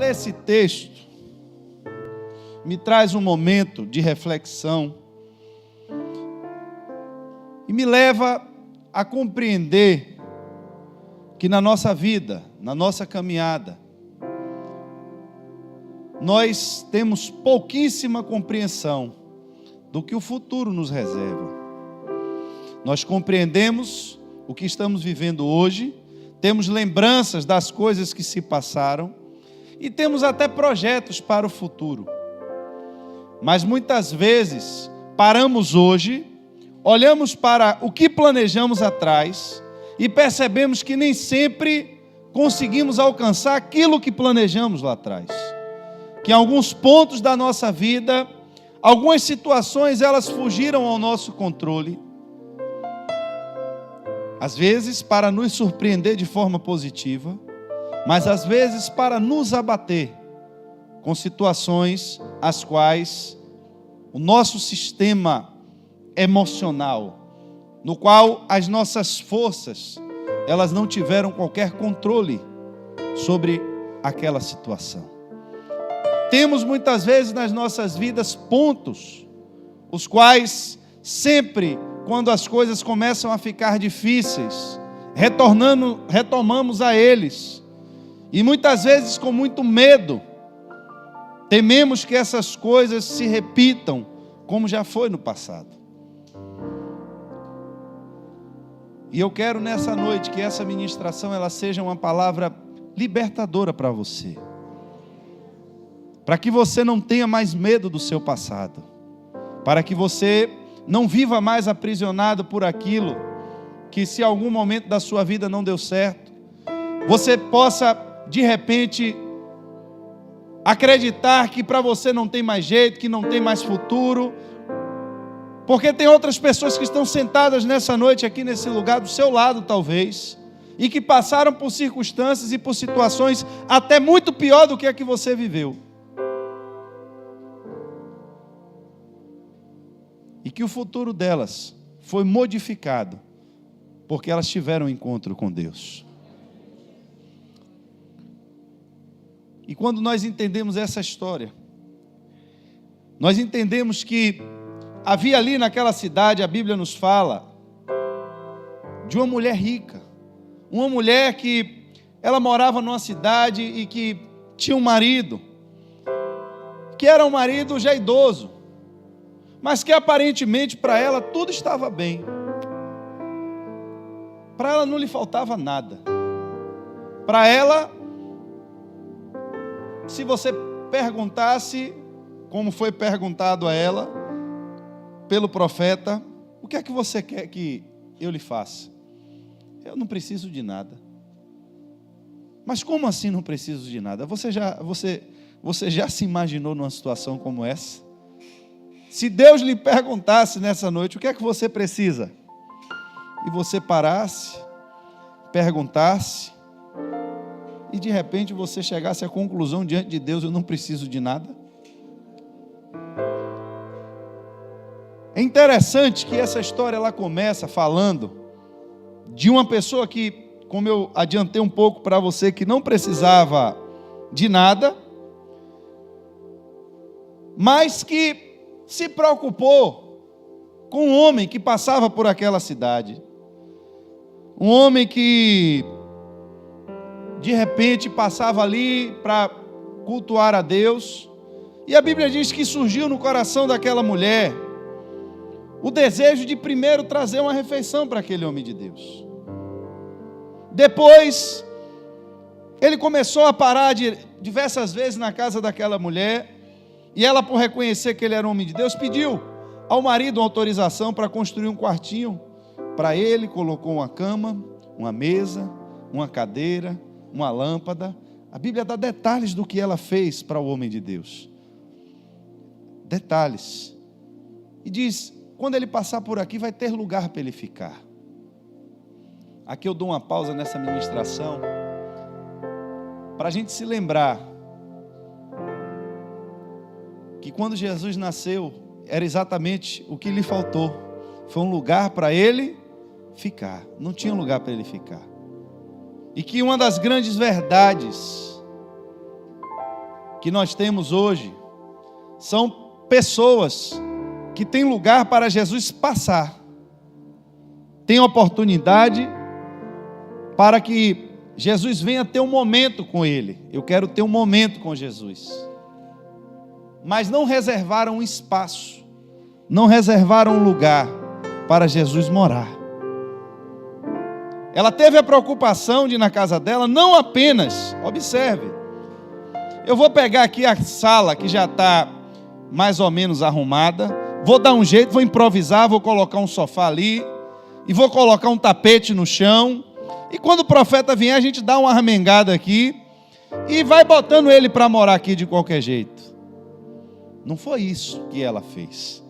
ler esse texto, me traz um momento de reflexão e me leva a compreender que na nossa vida, na nossa caminhada, nós temos pouquíssima compreensão do que o futuro nos reserva. Nós compreendemos o que estamos vivendo hoje, temos lembranças das coisas que se passaram e temos até projetos para o futuro. Mas muitas vezes paramos hoje, olhamos para o que planejamos atrás e percebemos que nem sempre conseguimos alcançar aquilo que planejamos lá atrás. Que em alguns pontos da nossa vida, algumas situações elas fugiram ao nosso controle. Às vezes para nos surpreender de forma positiva, mas às vezes para nos abater com situações as quais o nosso sistema emocional, no qual as nossas forças, elas não tiveram qualquer controle sobre aquela situação. Temos muitas vezes nas nossas vidas pontos, os quais sempre, quando as coisas começam a ficar difíceis, retomamos a eles, e muitas vezes com muito medo, tememos que essas coisas se repitam, como já foi no passado. E eu quero nessa noite que essa ministração ela seja uma palavra libertadora para você. Para que você não tenha mais medo do seu passado. Para que você não viva mais aprisionado por aquilo que se algum momento da sua vida não deu certo, você possa de repente acreditar que para você não tem mais jeito, que não tem mais futuro, porque tem outras pessoas que estão sentadas nessa noite aqui nesse lugar, do seu lado talvez, e que passaram por circunstâncias e por situações até muito pior do que a que você viveu. E que o futuro delas foi modificado, porque elas tiveram um encontro com Deus. E quando nós entendemos essa história, nós entendemos que havia ali naquela cidade, a Bíblia nos fala, de uma mulher rica. Uma mulher que ela morava numa cidade e que tinha um marido, que era um marido já idoso, mas que aparentemente para ela tudo estava bem. Para ela não lhe faltava nada. Para ela, se você perguntasse, como foi perguntado a ela, pelo profeta, o que é que você quer que eu lhe faça? Eu não preciso de nada. Mas como assim não preciso de nada? Você já se imaginou numa situação como essa? Se Deus lhe perguntasse nessa noite, o que é que você precisa? E você parasse, perguntasse, e de repente você chegasse à conclusão diante de Deus, eu não preciso de nada. É interessante que essa história ela começa falando de uma pessoa que, como eu adiantei um pouco para você, que não precisava de nada, mas que se preocupou com um homem que passava por aquela cidade. Um homem que de repente passava ali para cultuar a Deus. E a Bíblia diz que surgiu no coração daquela mulher o desejo de primeiro trazer uma refeição para aquele homem de Deus. Depois, ele começou a parar diversas vezes na casa daquela mulher, e ela, por reconhecer que ele era um homem de Deus, pediu ao marido uma autorização para construir um quartinho para ele, colocou uma cama, uma mesa, uma cadeira, uma lâmpada. A Bíblia dá detalhes do que ela fez para o homem de Deus. Detalhes. E diz, quando ele passar por aqui, vai ter lugar para ele ficar. Aqui eu dou uma pausa nessa ministração, para a gente se lembrar que quando Jesus nasceu, era exatamente o que lhe faltou. Foi um lugar para ele ficar. Não tinha lugar para ele ficar. E que uma das grandes verdades que nós temos hoje são pessoas que têm lugar para Jesus passar, têm oportunidade para que Jesus venha ter um momento com ele. Eu quero ter um momento com Jesus. Mas não reservaram um espaço, não reservaram um lugar para Jesus morar. Ela teve a preocupação de ir na casa dela, não apenas, observe, eu vou pegar aqui a sala que já está mais ou menos arrumada, vou dar um jeito, vou improvisar, vou colocar um sofá ali, e vou colocar um tapete no chão, e quando o profeta vier, a gente dá uma armengada aqui, e vai botando ele para morar aqui de qualquer jeito. Não foi isso que ela fez.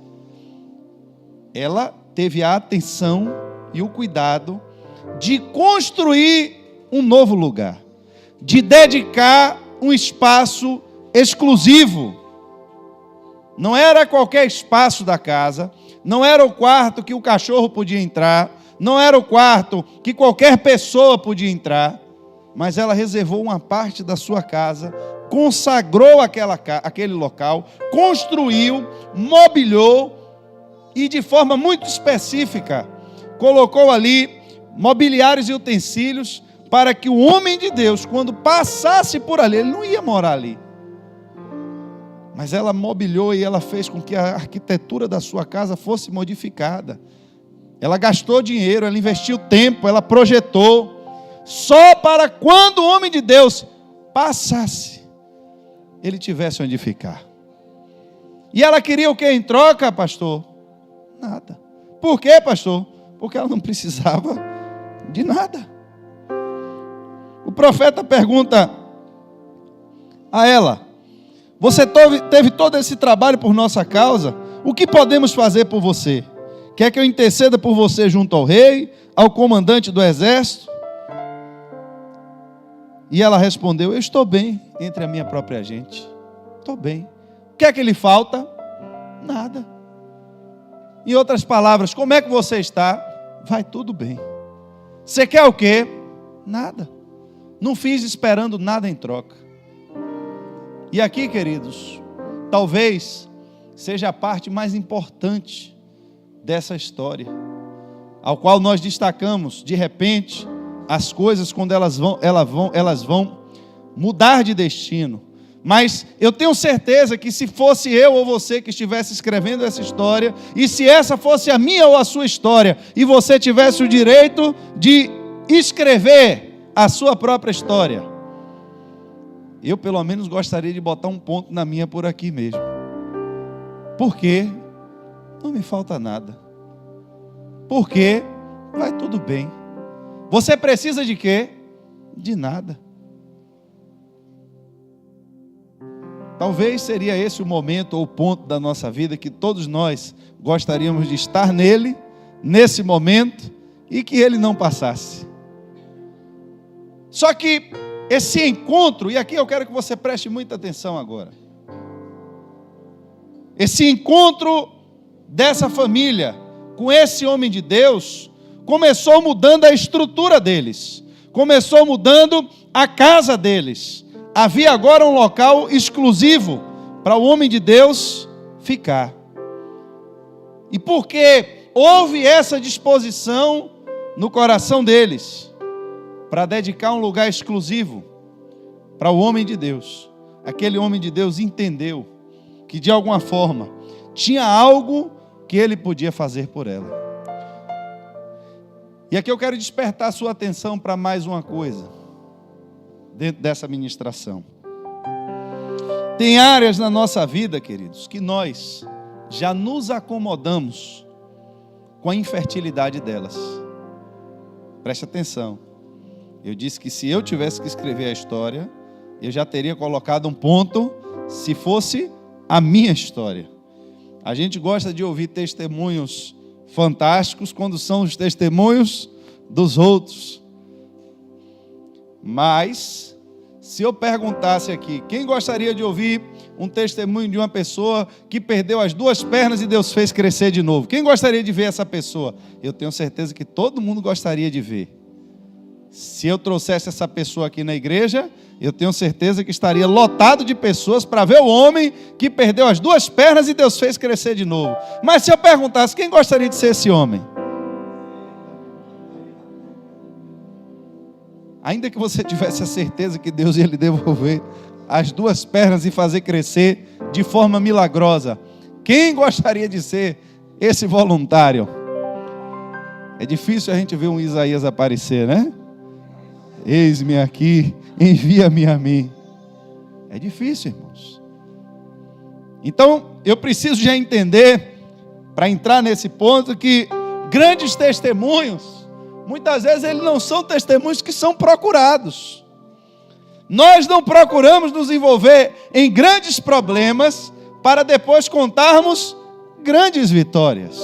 Ela teve a atenção e o cuidado de construir um novo lugar, de dedicar um espaço exclusivo. Não era qualquer espaço da casa, não era o quarto que o cachorro podia entrar, não era o quarto que qualquer pessoa podia entrar, mas ela reservou uma parte da sua casa, consagrou aquele local, construiu, mobiliou e de forma muito específica colocou ali mobiliários e utensílios para que o homem de Deus, quando passasse por ali, ele não ia morar ali. Mas ela mobiliou e ela fez com que a arquitetura da sua casa fosse modificada. Ela gastou dinheiro, ela investiu tempo, ela projetou, só para quando o homem de Deus passasse, ele tivesse onde ficar. E ela queria o que em troca, pastor? Nada. Por quê, pastor? Porque ela não precisava de nada. O profeta pergunta a ela: você teve todo esse trabalho por nossa causa, o que podemos fazer por você? Quer que eu interceda por você junto ao rei, ao comandante do exército? E ela respondeu: eu estou bem entre a minha própria gente. Estou bem. O que é que lhe falta? Nada. Em outras palavras, como é que você está? Vai tudo bem. Você quer o quê? Nada. Não fiz esperando nada em troca. E aqui, queridos, talvez seja a parte mais importante dessa história, ao qual nós destacamos, de repente, as coisas quando elas vão mudar de destino. Mas eu tenho certeza que se fosse eu ou você que estivesse escrevendo essa história, e se essa fosse a minha ou a sua história, e você tivesse o direito de escrever a sua própria história, eu pelo menos gostaria de botar um ponto na minha por aqui mesmo. Porque não me falta nada. Porque vai tudo bem. Você precisa de quê? De nada. Talvez seria esse o momento ou o ponto da nossa vida que todos nós gostaríamos de estar nele, nesse momento, e que ele não passasse. Só que esse encontro, e aqui eu quero que você preste muita atenção agora, esse encontro dessa família com esse homem de Deus começou mudando a estrutura deles, começou mudando a casa deles. Havia agora um local exclusivo para o homem de Deus ficar. E porque houve essa disposição no coração deles para dedicar um lugar exclusivo para o homem de Deus, aquele homem de Deus entendeu que de alguma forma tinha algo que ele podia fazer por ela. E aqui eu quero despertar a sua atenção para mais uma coisa dentro dessa ministração. Tem áreas na nossa vida, queridos, que nós já nos acomodamos com a infertilidade delas. Preste atenção. Eu disse que se eu tivesse que escrever a história, eu já teria colocado um ponto se fosse a minha história. A gente gosta de ouvir testemunhos fantásticos quando são os testemunhos dos outros. Mas, se eu perguntasse aqui, quem gostaria de ouvir um testemunho de uma pessoa que perdeu as 2 pernas e Deus fez crescer de novo? Quem gostaria de ver essa pessoa? Eu tenho certeza que todo mundo gostaria de ver. Se eu trouxesse essa pessoa aqui na igreja, eu tenho certeza que estaria lotado de pessoas para ver o homem que perdeu as 2 pernas e Deus fez crescer de novo. Mas se eu perguntasse, quem gostaria de ser esse homem? Ainda que você tivesse a certeza que Deus ia lhe devolver as 2 pernas e fazer crescer de forma milagrosa, quem gostaria de ser esse voluntário? É difícil a gente ver um Isaías aparecer, né? Eis-me aqui, envia-me a mim. É difícil, irmãos. Então, eu preciso já entender, para entrar nesse ponto, que grandes testemunhos, muitas vezes eles não são testemunhos que são procurados. Nós não procuramos nos envolver em grandes problemas para depois contarmos grandes vitórias.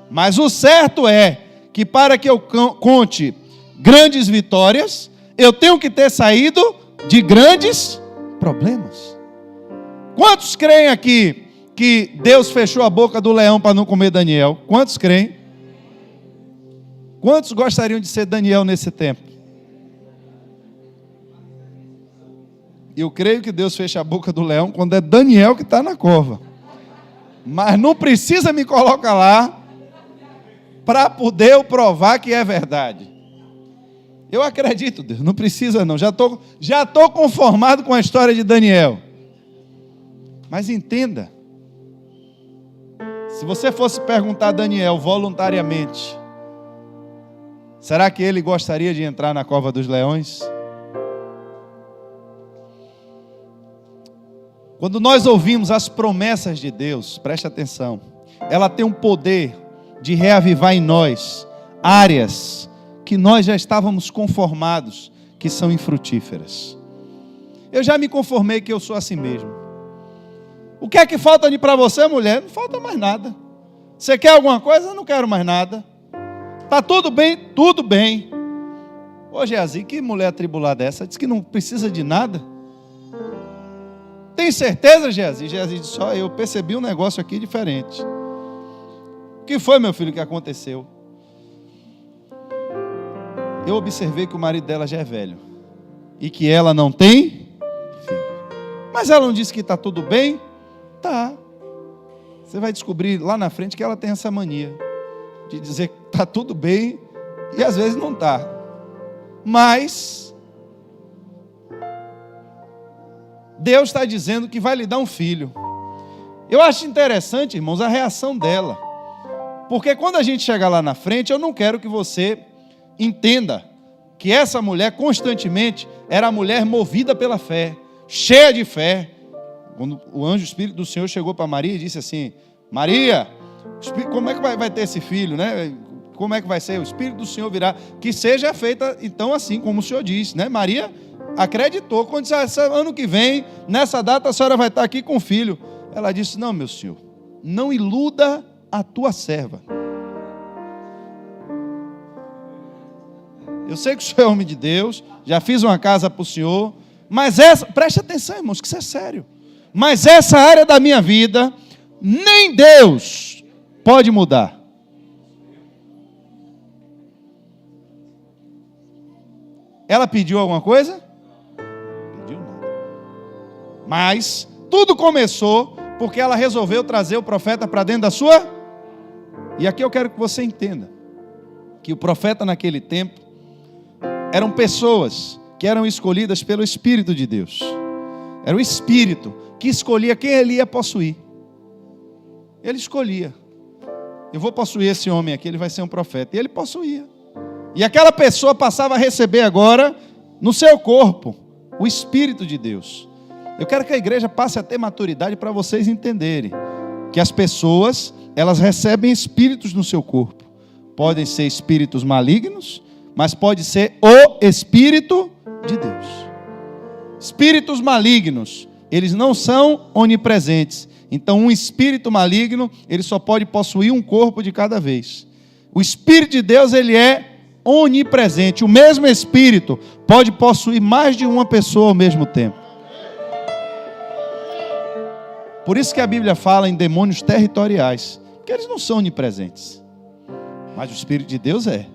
Mas o certo é que para que eu conte grandes vitórias, eu tenho que ter saído de grandes problemas. Quantos creem aqui que Deus fechou a boca do leão para não comer Daniel? Quantos creem? Quantos gostariam de ser Daniel nesse tempo? Eu creio que Deus fecha a boca do leão quando é Daniel que está na cova. Mas não precisa me colocar lá para poder eu provar que é verdade. Eu acredito, Deus, não precisa não. Já tô conformado com a história de Daniel. Mas entenda, se você fosse perguntar a Daniel voluntariamente, será que ele gostaria de entrar na cova dos leões? Quando nós ouvimos as promessas de Deus, preste atenção, ela tem um poder de reavivar em nós áreas que nós já estávamos conformados, que são infrutíferas. Eu já me conformei que eu sou assim mesmo. O que é que falta para você, mulher? Não falta mais nada. Você quer alguma coisa? Eu não quero mais nada. Está tudo bem? Tudo bem. Ô Geazi, que mulher atribulada é essa? Diz que não precisa de nada. Tem certeza, Geazi? Geazi disse, só eu percebi um negócio aqui diferente. O que foi, meu filho, que aconteceu? Eu observei que o marido dela já é velho e que ela não tem filho. Mas ela não disse que está tudo bem? Tá. Você vai descobrir lá na frente que ela tem essa mania de dizer que está tudo bem e às vezes não está. Mas Deus está dizendo que vai lhe dar um filho. Eu acho interessante, irmãos, a reação dela. Porque quando a gente chegar lá na frente, eu não quero que você entenda que essa mulher constantemente era a mulher movida pela fé, cheia de fé. Quando o anjo, o Espírito do Senhor chegou para Maria e disse assim, Maria, como é que vai ter esse filho, né? Como é que vai ser? O Espírito do Senhor virá, que seja feita então assim como o Senhor disse, né? Maria acreditou, quando disse, ano que vem, nessa data a senhora vai estar aqui com o filho. Ela disse, não, meu senhor, não iluda a tua serva. Eu sei que o senhor é homem de Deus, já fiz uma casa para o senhor, mas preste atenção, irmãos, que isso é sério. Mas essa área da minha vida, nem Deus pode mudar. Ela pediu alguma coisa? Pediu nada. Mas tudo começou porque ela resolveu trazer o profeta para dentro da sua. E aqui eu quero que você entenda que o profeta naquele tempo eram pessoas que eram escolhidas pelo Espírito de Deus. Era o Espírito que escolhia quem ele ia possuir. Ele escolhia. Eu vou possuir esse homem aqui, ele vai ser um profeta. E ele possuía. E aquela pessoa passava a receber agora, no seu corpo, o Espírito de Deus. Eu quero que a igreja passe a ter maturidade para vocês entenderem que as pessoas, elas recebem espíritos no seu corpo. Podem ser espíritos malignos, mas pode ser o Espírito de Deus. Espíritos malignos, eles não são onipresentes. Então um espírito maligno, ele só pode possuir um corpo de cada vez. O Espírito de Deus, ele é onipresente. O mesmo Espírito pode possuir mais de uma pessoa ao mesmo tempo. Por isso que a Bíblia fala em demônios territoriais, porque eles não são onipresentes. Mas o Espírito de Deus é.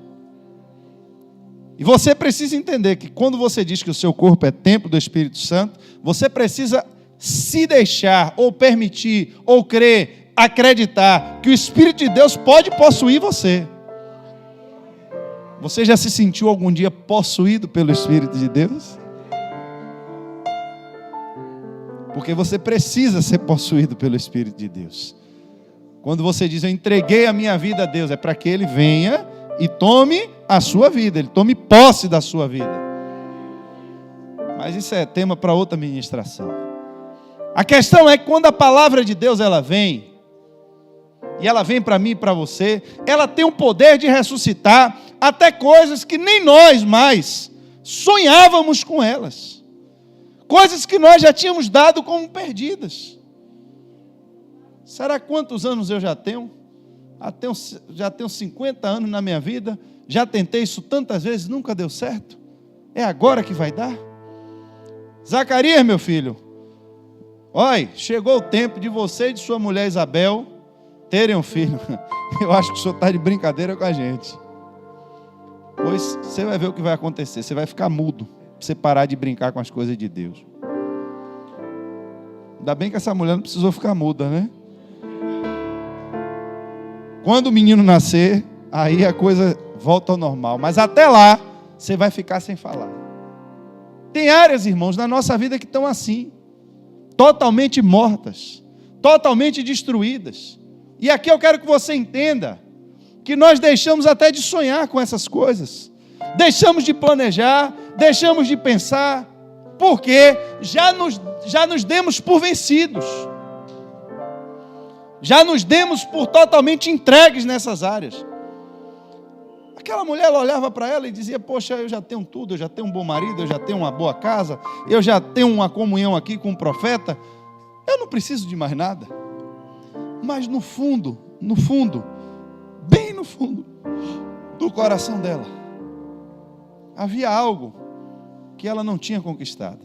E você precisa entender que quando você diz que o seu corpo é templo do Espírito Santo, você precisa se deixar, ou permitir, ou crer, acreditar que o Espírito de Deus pode possuir você. Você já se sentiu algum dia possuído pelo Espírito de Deus? Porque você precisa ser possuído pelo Espírito de Deus. Quando você diz, eu entreguei a minha vida a Deus, é para que Ele venha e tome a sua vida, Ele tome posse da sua vida. Mas isso é tema para outra ministração. A questão é que quando a palavra de Deus ela vem, e ela vem para mim e para você, ela tem o poder de ressuscitar até coisas que nem nós mais sonhávamos com elas. Coisas que nós já tínhamos dado como perdidas. Será quantos anos eu já tenho? Já tenho 50 anos na minha vida, já tentei isso tantas vezes, nunca deu certo. É agora que vai dar? Zacarias, meu filho, olha, chegou o tempo de você e de sua mulher Isabel terem um filho. Eu acho que o senhor está de brincadeira com a gente. Pois você vai ver o que vai acontecer. Você vai ficar mudo, para você parar de brincar com as coisas de Deus. Ainda bem que essa mulher não precisou ficar muda, né? Quando o menino nascer, aí a coisa volta ao normal. Mas até lá, você vai ficar sem falar. Tem áreas, irmãos, na nossa vida que estão assim. Totalmente mortas. Totalmente destruídas. E aqui eu quero que você entenda que nós deixamos até de sonhar com essas coisas. Deixamos de planejar, deixamos de pensar, porque já nos demos por vencidos. Já nos demos por totalmente entregues nessas áreas. Aquela mulher, ela olhava para ela e dizia, poxa, eu já tenho tudo, eu já tenho um bom marido, eu já tenho uma boa casa, eu já tenho uma comunhão aqui com o profeta, eu não preciso de mais nada. Mas no fundo, bem no fundo do coração dela, havia algo que ela não tinha conquistado.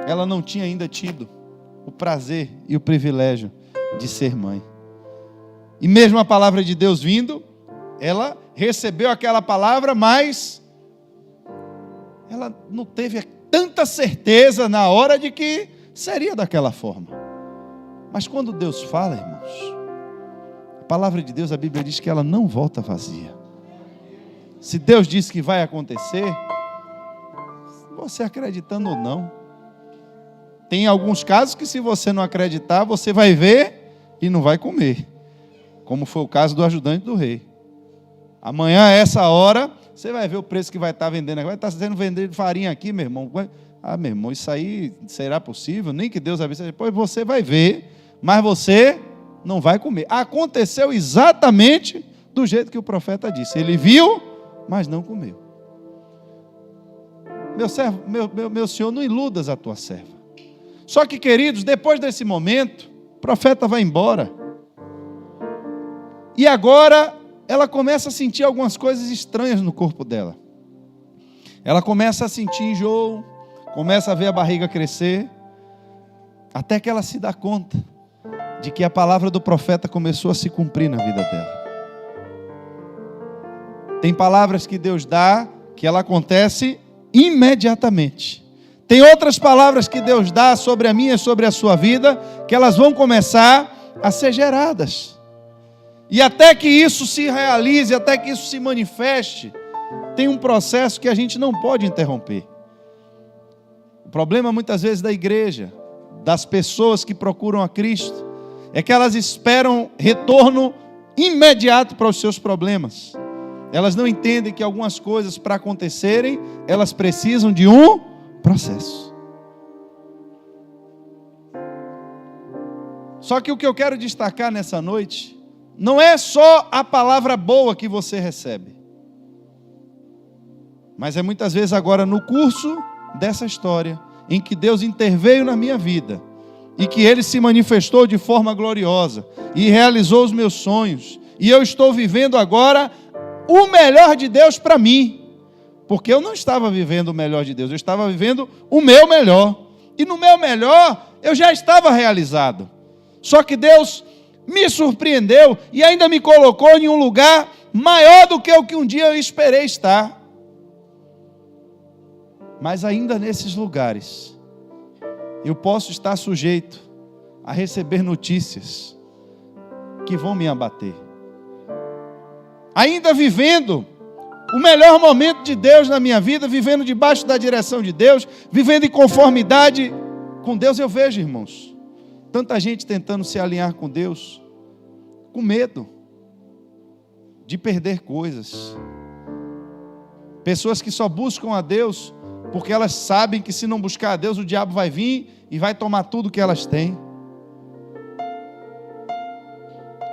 Ela não tinha ainda tido o prazer e o privilégio de ser mãe. E mesmo a palavra de Deus vindo, ela recebeu aquela palavra, mas ela não teve tanta certeza na hora de que seria daquela forma. Mas quando Deus fala, irmãos, a palavra de Deus, a Bíblia diz que ela não volta vazia. Se Deus diz que vai acontecer, você acreditando ou não, tem alguns casos que se você não acreditar, você vai ver e não vai comer, como foi o caso do ajudante do rei. Amanhã, a essa hora, você vai ver o preço que vai estar vendendo. Vai estar sendo vendido farinha aqui, meu irmão. Ah, meu irmão, isso aí será possível? Nem que Deus avise. Depois você vai ver, mas você não vai comer. Aconteceu exatamente do jeito que o profeta disse. Ele viu, mas não comeu. Meu servo, meu senhor, não iludas a tua serva. Só que, queridos, depois desse momento, o profeta vai embora. E agora ela começa a sentir algumas coisas estranhas no corpo dela. Ela começa a sentir enjoo, começa a ver a barriga crescer, até que ela se dá conta de que a palavra do profeta começou a se cumprir na vida dela. Tem palavras que Deus dá, que ela acontece imediatamente. Tem outras palavras que Deus dá sobre a minha e sobre a sua vida, que elas vão começar a ser geradas. E até que isso se realize, até que isso se manifeste, tem um processo que a gente não pode interromper. O problema muitas vezes da igreja, das pessoas que procuram a Cristo, é que elas esperam retorno imediato para os seus problemas. Elas não entendem que algumas coisas para acontecerem, elas precisam de um processo. Só que o que eu quero destacar nessa noite não é só a palavra boa que você recebe, mas é muitas vezes agora no curso dessa história em que Deus interveio na minha vida e que Ele se manifestou de forma gloriosa e realizou os meus sonhos, e eu estou vivendo agora o melhor de Deus para mim, porque eu não estava vivendo o melhor de Deus, eu estava vivendo o meu melhor, e no meu melhor eu já estava realizado. Só que Deus me surpreendeu e ainda me colocou em um lugar maior do que o que um dia eu esperei estar. Mas ainda nesses lugares, eu posso estar sujeito a receber notícias que vão me abater. Ainda vivendo o melhor momento de Deus na minha vida, vivendo debaixo da direção de Deus, vivendo em conformidade com Deus, eu vejo, irmãos, tanta gente tentando se alinhar com Deus, com medo de perder coisas. Pessoas que só buscam a Deus porque elas sabem que se não buscar a Deus, o diabo vai vir e vai tomar tudo que elas têm.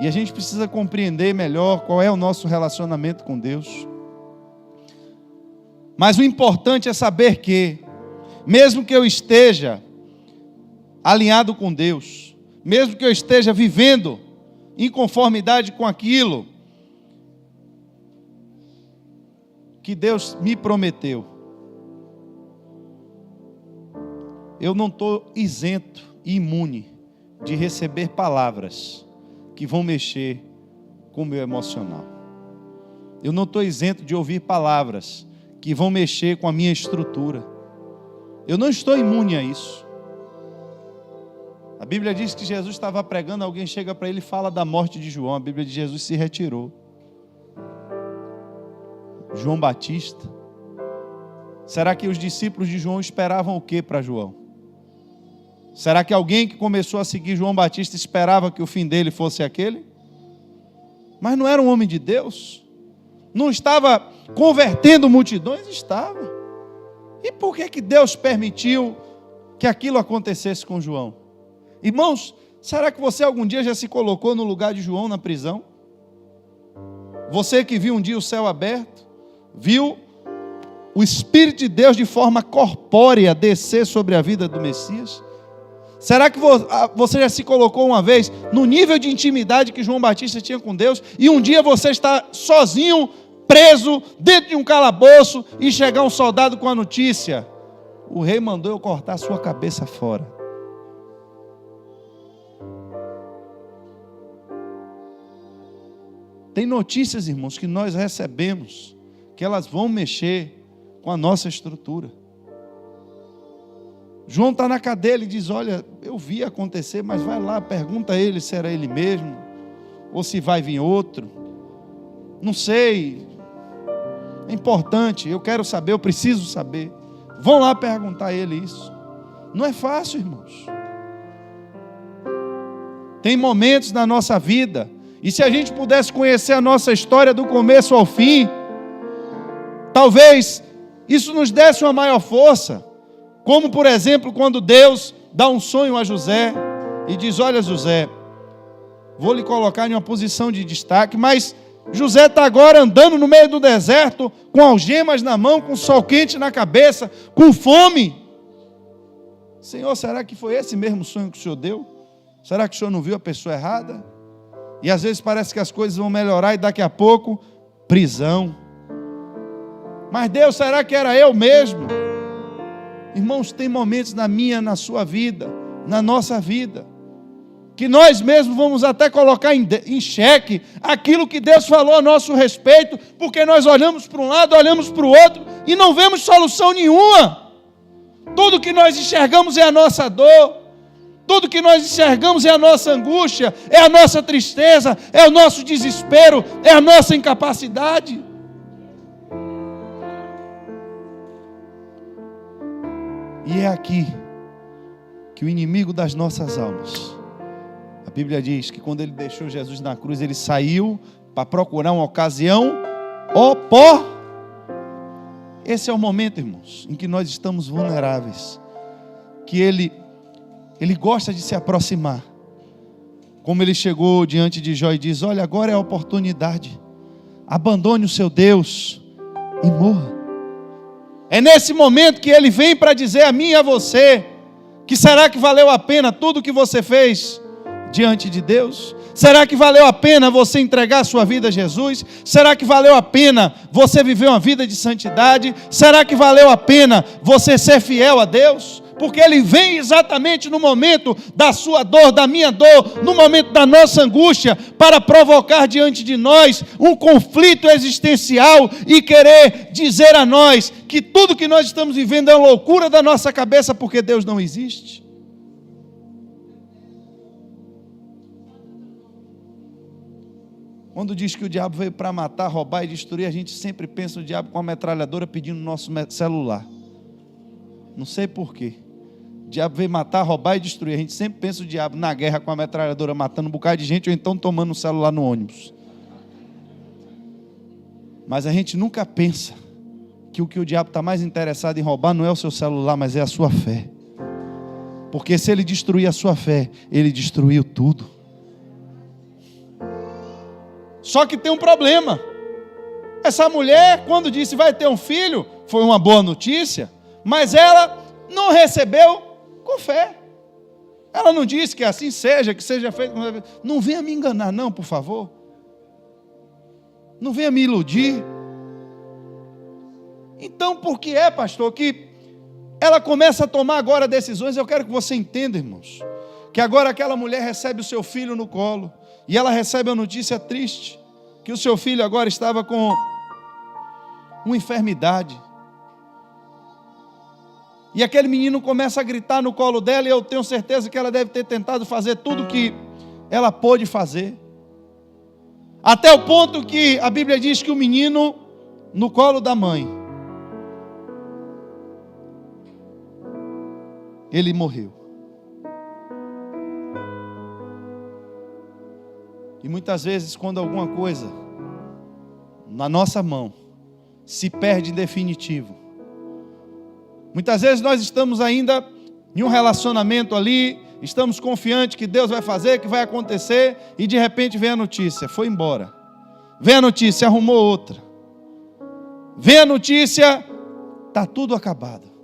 E a gente precisa compreender melhor qual é o nosso relacionamento com Deus. Mas o importante é saber que, mesmo que eu esteja alinhado com Deus, mesmo que eu esteja vivendo em conformidade com aquilo que Deus me prometeu, eu não estou isento e imune de receber palavras que vão mexer com o meu emocional. Eu não estou isento de ouvir palavras que vão mexer com a minha estrutura. Eu não estou imune a isso. A Bíblia diz que Jesus estava pregando, alguém chega para ele e fala da morte de João. A Bíblia diz que Jesus se retirou. João Batista. Será que os discípulos de João esperavam o que para João? Será que alguém que começou a seguir João Batista esperava que o fim dele fosse aquele? Mas não era um homem de Deus? Não estava convertendo multidões? Estava. E por que Deus permitiu que aquilo acontecesse com João? Irmãos, será que você algum dia já se colocou no lugar de João na prisão? Você que viu um dia o céu aberto, viu o Espírito de Deus de forma corpórea descer sobre a vida do Messias? Será que você já se colocou uma vez no nível de intimidade que João Batista tinha com Deus, e um dia você está sozinho, preso, dentro de um calabouço, e chegar um soldado com a notícia: o rei mandou eu cortar a sua cabeça fora? Tem notícias, irmãos, que nós recebemos, que elas vão mexer com a nossa estrutura. João está na cadeia, ele diz: olha, eu vi acontecer, mas vai lá, pergunta a ele se era ele mesmo, ou se vai vir outro. Não sei, é importante, eu quero saber, eu preciso saber. Vão lá perguntar a ele isso. Não é fácil, irmãos. Tem momentos na nossa vida, e se a gente pudesse conhecer a nossa história do começo ao fim, talvez isso nos desse uma maior força. Como, por exemplo, quando Deus dá um sonho a José e diz: olha, José, vou lhe colocar em uma posição de destaque, mas José está agora andando no meio do deserto, com algemas na mão, com sol quente na cabeça, com fome. Senhor, será que foi esse mesmo sonho que o Senhor deu? Será que o Senhor não viu a pessoa errada? E às vezes parece que as coisas vão melhorar e daqui a pouco, prisão. Mas Deus, será que era eu mesmo? Irmãos, tem momentos na minha, na sua vida, na nossa vida, que nós mesmos vamos até colocar em xeque aquilo que Deus falou a nosso respeito, porque nós olhamos para um lado, olhamos para o outro e não vemos solução nenhuma. Tudo que nós enxergamos é a nossa dor, tudo que nós enxergamos é a nossa angústia, é a nossa tristeza, é o nosso desespero, é a nossa incapacidade. E é aqui que o inimigo das nossas almas, a Bíblia diz que quando ele deixou Jesus na cruz, ele saiu para procurar uma ocasião Esse é o momento, irmãos, em que nós estamos vulneráveis, que ele gosta de se aproximar, como ele chegou diante de Jó e diz: olha, agora é a oportunidade, abandone o seu Deus e morra. É nesse momento que ele vem para dizer a mim e a você, que será que valeu a pena tudo que você fez diante de Deus? Será que valeu a pena você entregar a sua vida a Jesus? Será que valeu a pena você viver uma vida de santidade? Será que valeu a pena você ser fiel a Deus? porque ele vem exatamente no momento da sua dor, da minha dor, no momento da nossa angústia, para provocar diante de nós um conflito existencial e querer dizer a nós que tudo que nós estamos vivendo é uma loucura da nossa cabeça, porque Deus não existe. Quando diz que o diabo veio para matar, roubar e destruir, a gente sempre pensa no diabo com a metralhadora pedindo nosso celular. Não sei porquê. O diabo veio matar, roubar e destruir. A gente sempre pensa o diabo na guerra com a metralhadora matando um bocado de gente, ou então tomando um celular no ônibus. Mas a gente nunca pensa que o diabo está mais interessado em roubar não é o seu celular, mas é a sua fé. Porque se ele destruir a sua fé, ele destruiu tudo. Só que tem um problema. Essa mulher, quando disse vai ter um filho, foi uma boa notícia, mas ela não recebeu com fé. Ela não disse que assim seja, que seja feito. Não venha me enganar não, por favor. Não venha me iludir. Então, por que é, pastor, que ela começa a tomar agora decisões? Eu quero que você entenda, irmãos, que agora aquela mulher recebe o seu filho no colo, e ela recebe a notícia triste, que o seu filho agora estava com uma enfermidade. E aquele menino começa a gritar no colo dela, e eu tenho certeza que ela deve ter tentado fazer tudo o que ela pôde fazer. Até o ponto que a Bíblia diz que o menino, no colo da mãe, ele morreu. E muitas vezes, quando alguma coisa na nossa mão se perde em definitivo, muitas vezes nós estamos ainda em um relacionamento ali, estamos confiantes que Deus vai fazer, que vai acontecer, e de repente vem a notícia, foi embora. Vem a notícia, arrumou outra. Vem a notícia, está tudo acabado.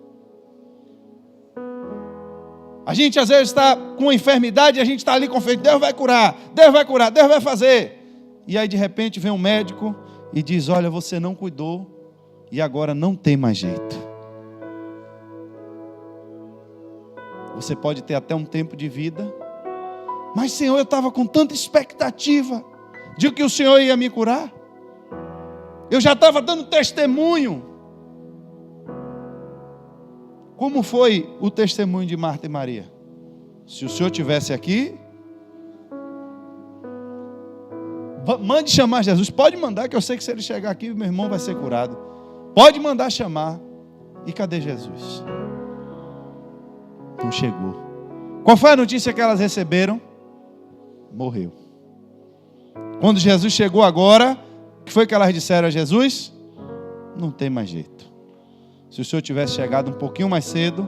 A gente às vezes está com uma enfermidade, a gente está ali confiante, Deus vai curar, Deus vai curar, Deus vai fazer. E aí de repente vem um médico e diz, olha, você não cuidou e agora não tem mais jeito. Você pode ter até um tempo de vida, mas Senhor, eu estava com tanta expectativa de que o Senhor ia me curar. Eu já estava dando testemunho. Como foi o testemunho de Marta e Maria? Se o Senhor estivesse aqui, mande chamar Jesus. Pode mandar, que eu sei que se ele chegar aqui, meu irmão vai ser curado. Pode mandar chamar. E cadê Jesus? Não chegou. Qual foi a notícia que elas receberam? Morreu. Quando Jesus chegou agora, o que foi que elas disseram a Jesus? Não tem mais jeito. Se o Senhor tivesse chegado um pouquinho mais cedo,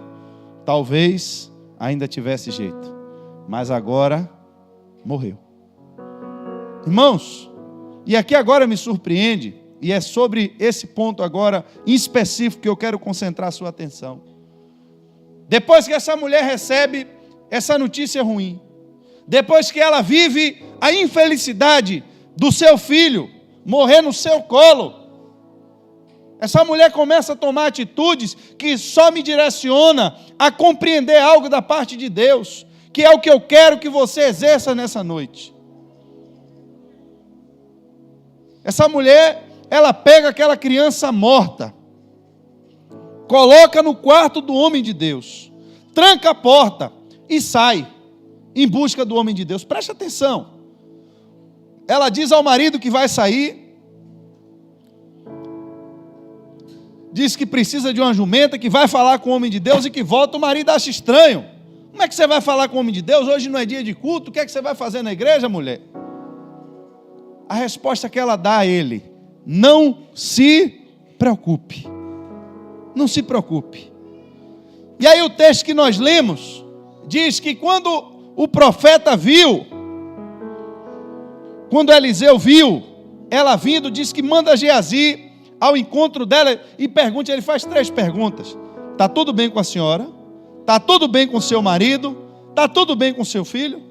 talvez ainda tivesse jeito. Mas agora, morreu. Irmãos, e aqui agora me surpreende, e é sobre esse ponto agora, em específico, que eu quero concentrar a sua atenção. Depois que essa mulher recebe essa notícia ruim, depois que ela vive a infelicidade do seu filho morrer no seu colo, essa mulher começa a tomar atitudes que só me direciona a compreender algo da parte de Deus, que é o que eu quero que você exerça nessa noite. Essa mulher, ela pega aquela criança morta, coloca no quarto do homem de Deus, tranca a porta e sai em busca do homem de Deus. Preste atenção. Ela diz ao marido que vai sair, diz que precisa de uma jumenta, que vai falar com o homem de Deus e que volta. O marido acha estranho. Como é que você vai falar com o homem de Deus? Hoje não é dia de culto, o que é que você vai fazer na igreja, mulher? A resposta que ela dá a ele: não se preocupe. Não se preocupe. E aí o texto que nós lemos diz que quando o profeta viu, quando Eliseu viu ela vindo, diz que manda Geazi ao encontro dela e pergunta. Ele faz 3 perguntas: está tudo bem com a senhora? Está tudo bem com o seu marido? Está tudo bem com o seu filho?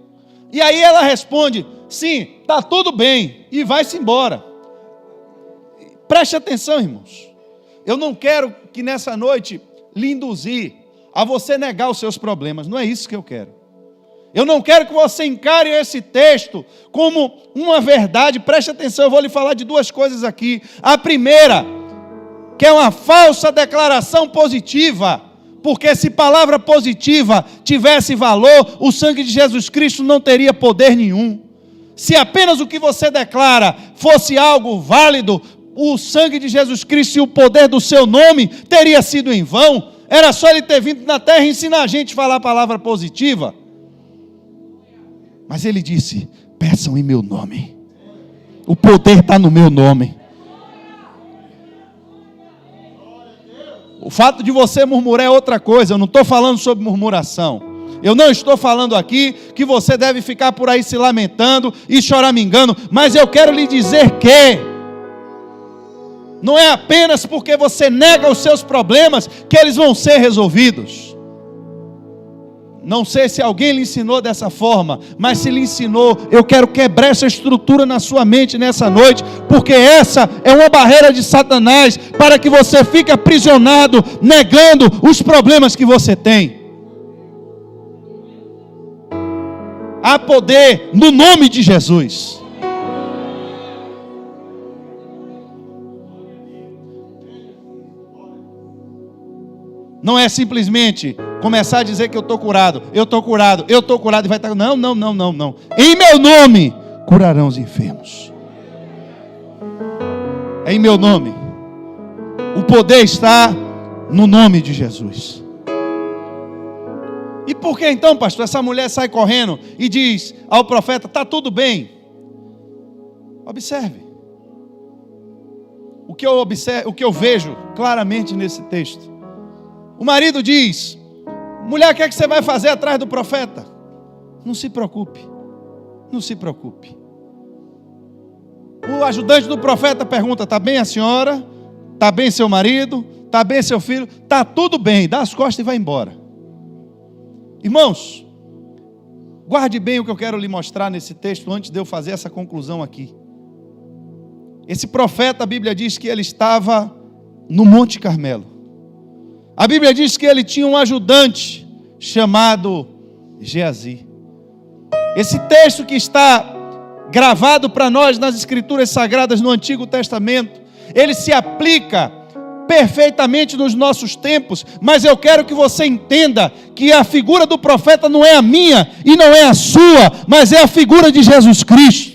E aí ela responde: sim, está tudo bem, e vai-se embora. Preste atenção, irmãos. Eu não quero que nessa noite lhe induzir a você negar os seus problemas. Não é isso que eu quero. Eu não quero que você encare esse texto como uma verdade. Preste atenção, eu vou lhe falar de duas coisas aqui. A primeira, que é uma falsa declaração positiva. Porque se palavra positiva tivesse valor, o sangue de Jesus Cristo não teria poder nenhum. Se apenas o que você declara fosse algo válido, o sangue de Jesus Cristo e o poder do seu nome teria sido em vão. Era só ele ter vindo na terra e ensinar a gente a falar a palavra positiva. Mas ele disse: peçam em meu nome. O poder está no meu nome. O fato de você murmurar é outra coisa. Eu não estou falando sobre murmuração. Eu não estou falando aqui que você deve ficar por aí se lamentando e choramingando. Mas eu quero lhe dizer que não é apenas porque você nega os seus problemas que eles vão ser resolvidos. Não sei se alguém lhe ensinou dessa forma, mas se lhe ensinou, eu quero quebrar essa estrutura na sua mente nessa noite, porque essa é uma barreira de Satanás para que você fique aprisionado, negando os problemas que você tem. Há poder no nome de Jesus. Não é simplesmente começar a dizer que eu estou curado, eu estou curado, eu estou curado e vai estar... Não. Em meu nome curarão os enfermos. É em meu nome. O poder está no nome de Jesus. E por que então, pastor, essa mulher sai correndo e diz ao profeta: está tudo bem? Observe. O que eu vejo claramente nesse texto. O marido diz: mulher, o que é que você vai fazer atrás do profeta? Não se preocupe. Não se preocupe. O ajudante do profeta pergunta: está bem a senhora? Está bem seu marido? Está bem seu filho? Está tudo bem. Dá as costas e vai embora. Irmãos, guarde bem o que eu quero lhe mostrar nesse texto antes de eu fazer essa conclusão aqui. Esse profeta, a Bíblia diz que ele estava no Monte Carmelo. A Bíblia diz que ele tinha um ajudante chamado Geazi. Esse texto que está gravado para nós nas Escrituras Sagradas no Antigo Testamento, ele se aplica perfeitamente nos nossos tempos, mas eu quero que você entenda que a figura do profeta não é a minha e não é a sua, mas é a figura de Jesus Cristo.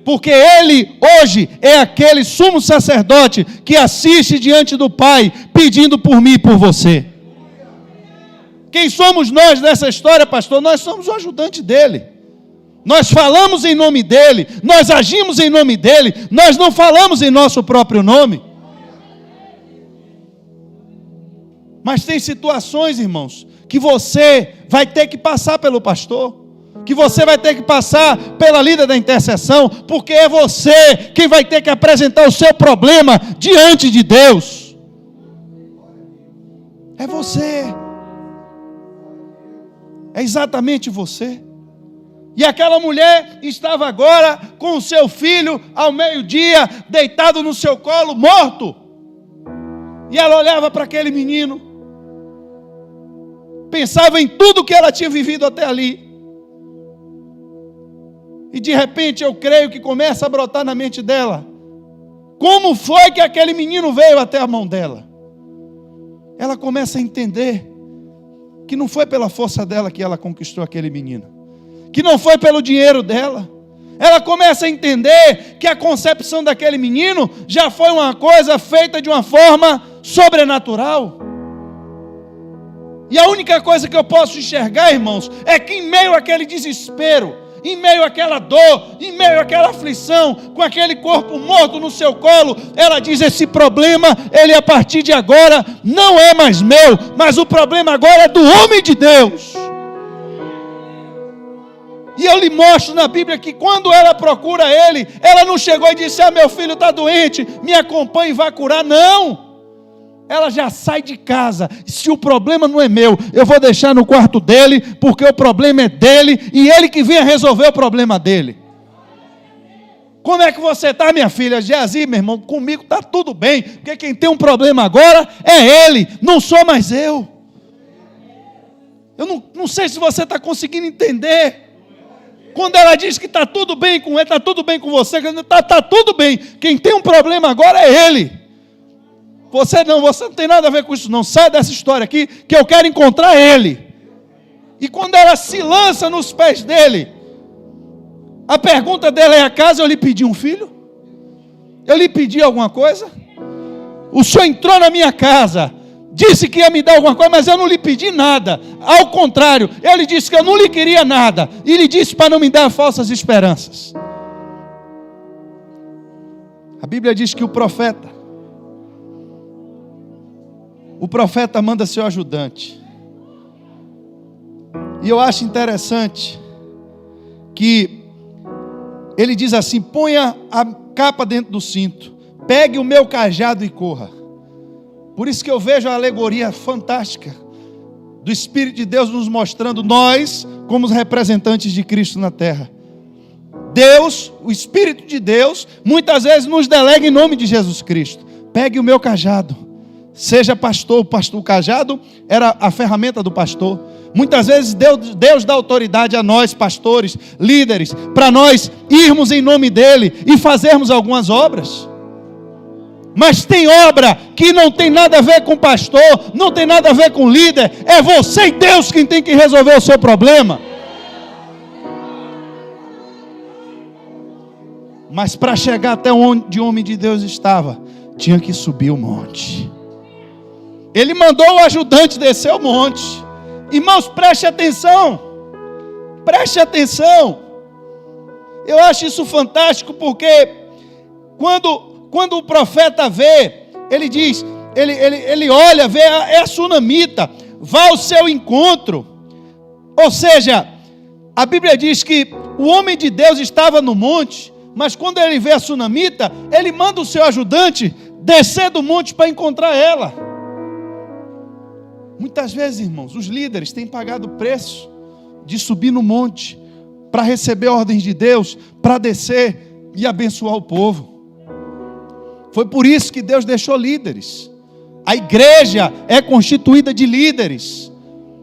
Porque ele hoje é aquele sumo sacerdote que assiste diante do Pai, pedindo por mim e por você. Quem somos nós nessa história, pastor? Nós somos o ajudante dele. Nós falamos em nome dele, nós agimos em nome dele, nós não falamos em nosso próprio nome. Mas tem situações, irmãos, que você vai ter que passar pelo pastor, que você vai ter que passar pela líder da intercessão, porque é você quem vai ter que apresentar o seu problema diante de Deus. É você. É exatamente você. E aquela mulher estava agora com o seu filho ao meio-dia, deitado no seu colo, morto. E ela olhava para aquele menino, pensava em tudo que ela tinha vivido até ali. E de repente eu creio que começa a brotar na mente dela: como foi que aquele menino veio até a mão dela? Ela começa a entender que não foi pela força dela que ela conquistou aquele menino, que não foi pelo dinheiro dela. Ela começa a entender que a concepção daquele menino já foi uma coisa feita de uma forma sobrenatural. E a única coisa que eu posso enxergar, irmãos, é que em meio àquele desespero, em meio àquela dor, em meio àquela aflição, com aquele corpo morto no seu colo, ela diz: esse problema, ele a partir de agora não é mais meu, mas o problema agora é do homem de Deus. E eu lhe mostro na Bíblia que quando ela procura ele, ela não chegou e disse: meu filho está doente, me acompanhe e vá curar. Não! Ela já sai de casa. Se o problema não é meu, eu vou deixar no quarto dele, porque o problema é dele, e ele que venha resolver o problema dele. Como é que você está, minha filha? Geazi, meu irmão, comigo está tudo bem, porque quem tem um problema agora é ele, não sou mais eu. Eu não sei se você está conseguindo entender. Quando ela diz que está tudo bem com ele, está tudo bem com você, está tudo bem. Quem tem um problema agora é ele. Você não tem nada a ver com isso não. Sai dessa história aqui, que eu quero encontrar ele. E quando ela se lança nos pés dele, a pergunta dela é: acaso eu lhe pedi um filho? Eu lhe pedi alguma coisa? O senhor entrou na minha casa, disse que ia me dar alguma coisa, mas eu não lhe pedi nada. Ao contrário, eu lhe disse que eu não lhe queria nada. E lhe disse para não me dar falsas esperanças. A Bíblia diz que o profeta manda seu ajudante. E eu acho interessante que ele diz assim: ponha a capa dentro do cinto, pegue o meu cajado e corra. Por isso que eu vejo a alegoria fantástica do Espírito de Deus nos mostrando nós como os representantes de Cristo na terra. Deus, o Espírito de Deus, muitas vezes nos delega em nome de Jesus Cristo. Pegue o meu cajado, seja pastor. O cajado era a ferramenta do pastor. Muitas vezes Deus dá autoridade a nós, pastores, líderes, para nós irmos em nome dele e fazermos algumas obras. Mas tem obra que não tem nada a ver com pastor, não tem nada a ver com líder. É você e Deus quem tem que resolver o seu problema. Mas para chegar até onde o homem de Deus estava, tinha que subir o monte. Ele mandou o ajudante descer o monte. Irmãos, preste atenção. Preste atenção. Eu acho isso fantástico, porque quando o profeta vê, ele diz, ele olha, vê, é a sunamita, vá ao seu encontro. Ou seja, a Bíblia diz que o homem de Deus estava no monte, mas quando ele vê a sunamita, ele manda o seu ajudante descer do monte para encontrar ela. Muitas vezes, irmãos, os líderes têm pagado o preço de subir no monte para receber ordens de Deus, para descer e abençoar o povo. Foi por isso que Deus deixou líderes. A igreja é constituída de líderes.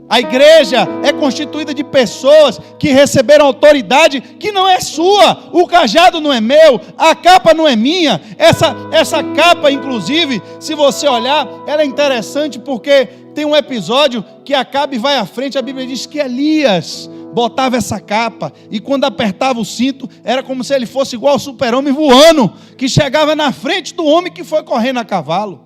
A igreja é constituída de pessoas que receberam autoridade que não é sua. O cajado não é meu, a capa não é minha. Essa capa, inclusive, se você olhar, ela é interessante porque tem um episódio que Acabe vai à frente. A Bíblia diz que Elias botava essa capa e quando apertava o cinto, era como se ele fosse igual ao super-homem voando, que chegava na frente do homem que foi correndo a cavalo.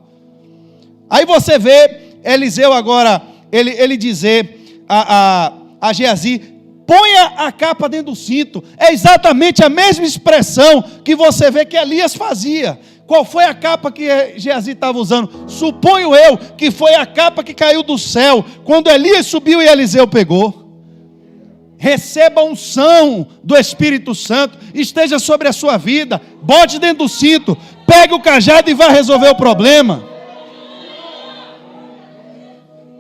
Aí você vê Eliseu agora, ele dizer a Geazi: ponha a capa dentro do cinto. É exatamente a mesma expressão que você vê que Elias fazia. Qual foi a capa que Geazi estava usando? Suponho eu que foi a capa que caiu do céu, quando Elias subiu e Eliseu pegou. Receba a unção do Espírito Santo, esteja sobre a sua vida, bote dentro do cinto, pegue o cajado e vá resolver o problema.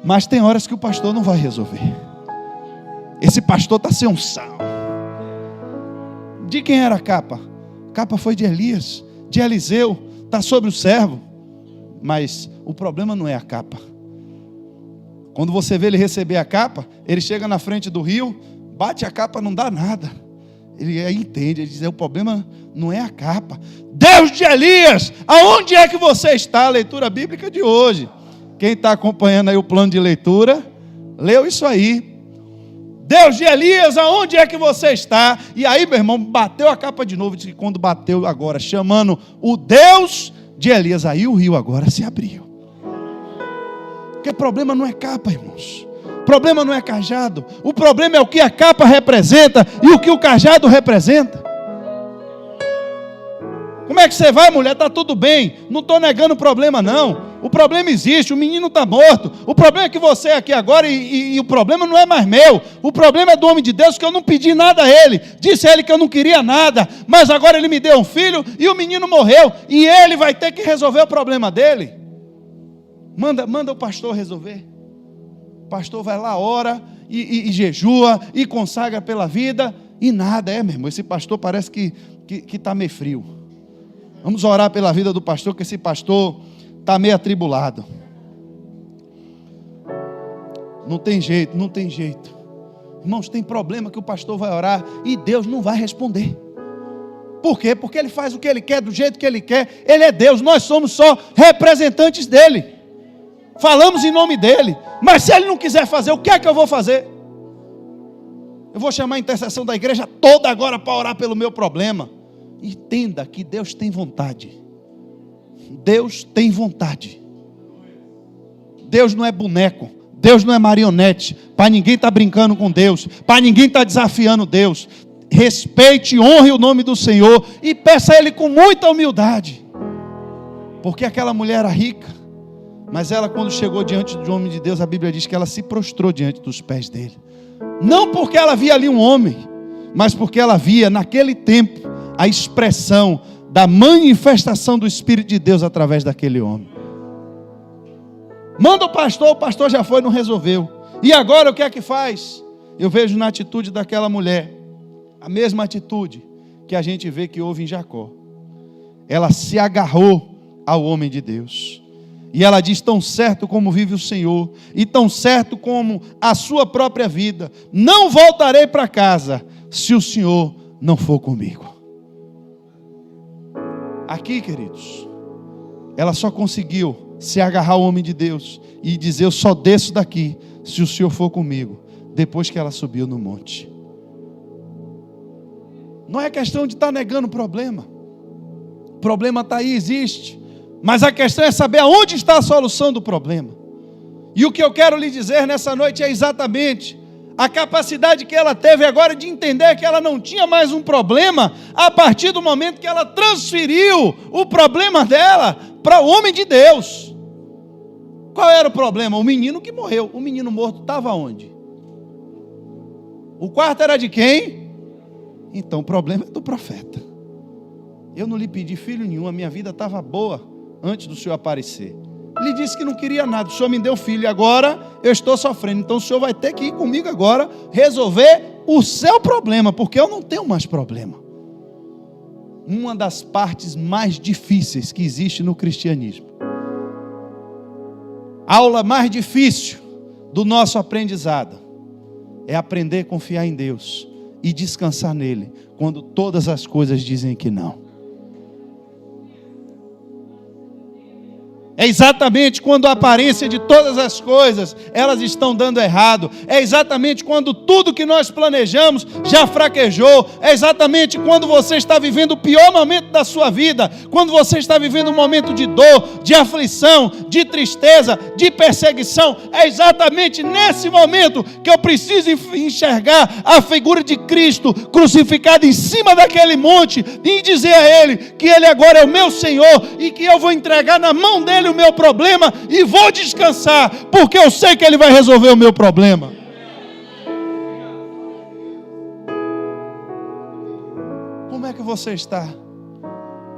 Mas tem horas que o pastor não vai resolver. Esse pastor está sem unção. De quem era a capa? A capa foi de Elias, de Eliseu, está sobre o servo. Mas o problema não é a capa. Quando você vê ele receber a capa, ele chega na frente do rio, bate a capa, não dá nada. Ele aí entende, ele diz: o problema não é a capa. Deus de Elias, aonde é que você está? A leitura bíblica de hoje. Quem está acompanhando aí o plano de leitura, leu isso aí. Deus de Elias, aonde é que você está? E aí, meu irmão, bateu a capa de novo. Diz que quando bateu agora, chamando o Deus de Elias, aí o rio agora se abriu. Porque o problema não é capa, irmãos. O problema não é cajado. O problema é o que a capa representa e o que o cajado representa. Como é que você vai, mulher? Está tudo bem. Não estou negando o problema, não. O problema existe, o menino está morto. O problema é que você é aqui agora e o problema não é mais meu. O problema é do homem de Deus, que eu não pedi nada a ele. Disse a ele que eu não queria nada. Mas agora ele me deu um filho e o menino morreu. E ele vai ter que resolver o problema dele. Manda o pastor resolver. O pastor vai lá, ora e jejua e consagra pela vida. E nada, meu irmão. Esse pastor parece que que está meio frio. Vamos orar pela vida do pastor, que esse pastor está meio atribulado. Não tem jeito, não tem jeito. Irmãos, tem problema que o pastor vai orar e Deus não vai responder. Por quê? Porque ele faz o que ele quer, do jeito que ele quer. Ele é Deus, nós somos só representantes dele. Falamos em nome dele. Mas se ele não quiser fazer, o que é que eu vou fazer? Eu vou chamar a intercessão da igreja toda agora para orar pelo meu problema. Entenda que Deus tem vontade. Deus tem vontade. Deus não é boneco. Deus não é marionete. Para ninguém estar brincando com Deus. Para ninguém estar desafiando Deus. Respeite e honre o nome do Senhor. E peça a Ele com muita humildade. Porque aquela mulher era rica. Mas ela, quando chegou diante do homem de Deus, a Bíblia diz que ela se prostrou diante dos pés dele. Não porque ela via ali um homem, mas porque ela via naquele tempo a expressão da manifestação do Espírito de Deus através daquele homem. Manda o pastor já foi, não resolveu. E agora o que é que faz? Eu vejo na atitude daquela mulher a mesma atitude que a gente vê que houve em Jacó. Ela se agarrou ao homem de Deus. E ela diz: tão certo como vive o Senhor, e tão certo como a sua própria vida, não voltarei para casa, se o Senhor não for comigo. Aqui, queridos, ela só conseguiu se agarrar ao homem de Deus e dizer: eu só desço daqui, se o Senhor for comigo, depois que ela subiu no monte. Não é questão de estar negando o problema. O problema está aí, existe. Mas a questão é saber aonde está a solução do problema. E o que eu quero lhe dizer nessa noite é exatamente a capacidade que ela teve agora de entender que ela não tinha mais um problema a partir do momento que ela transferiu o problema dela para o homem de Deus. Qual era o problema? O menino que morreu. O menino morto estava onde? O quarto era de quem? Então o problema é do profeta. Eu não lhe pedi filho nenhum, a minha vida estava boa antes do Senhor aparecer. Ele disse que não queria nada, o Senhor me deu filho e agora eu estou sofrendo. Então o Senhor vai ter que ir comigo agora resolver o seu problema, porque eu não tenho mais problema. Uma das partes mais difíceis que existe no cristianismo, a aula mais difícil do nosso aprendizado, é aprender a confiar em Deus e descansar nele, quando todas as coisas dizem que não. É exatamente quando a aparência de todas as coisas, elas estão dando errado. É exatamente quando tudo que nós planejamos já fraquejou. É exatamente quando você está vivendo o pior momento da sua vida. Quando você está vivendo um momento de dor, de aflição, de tristeza, de perseguição. É exatamente nesse momento que eu preciso enxergar a figura de Cristo crucificado em cima daquele monte e dizer a Ele que Ele agora é o meu Senhor e que eu vou entregar na mão dEle o meu problema e vou descansar, porque eu sei que Ele vai resolver o meu problema. Como é que você está?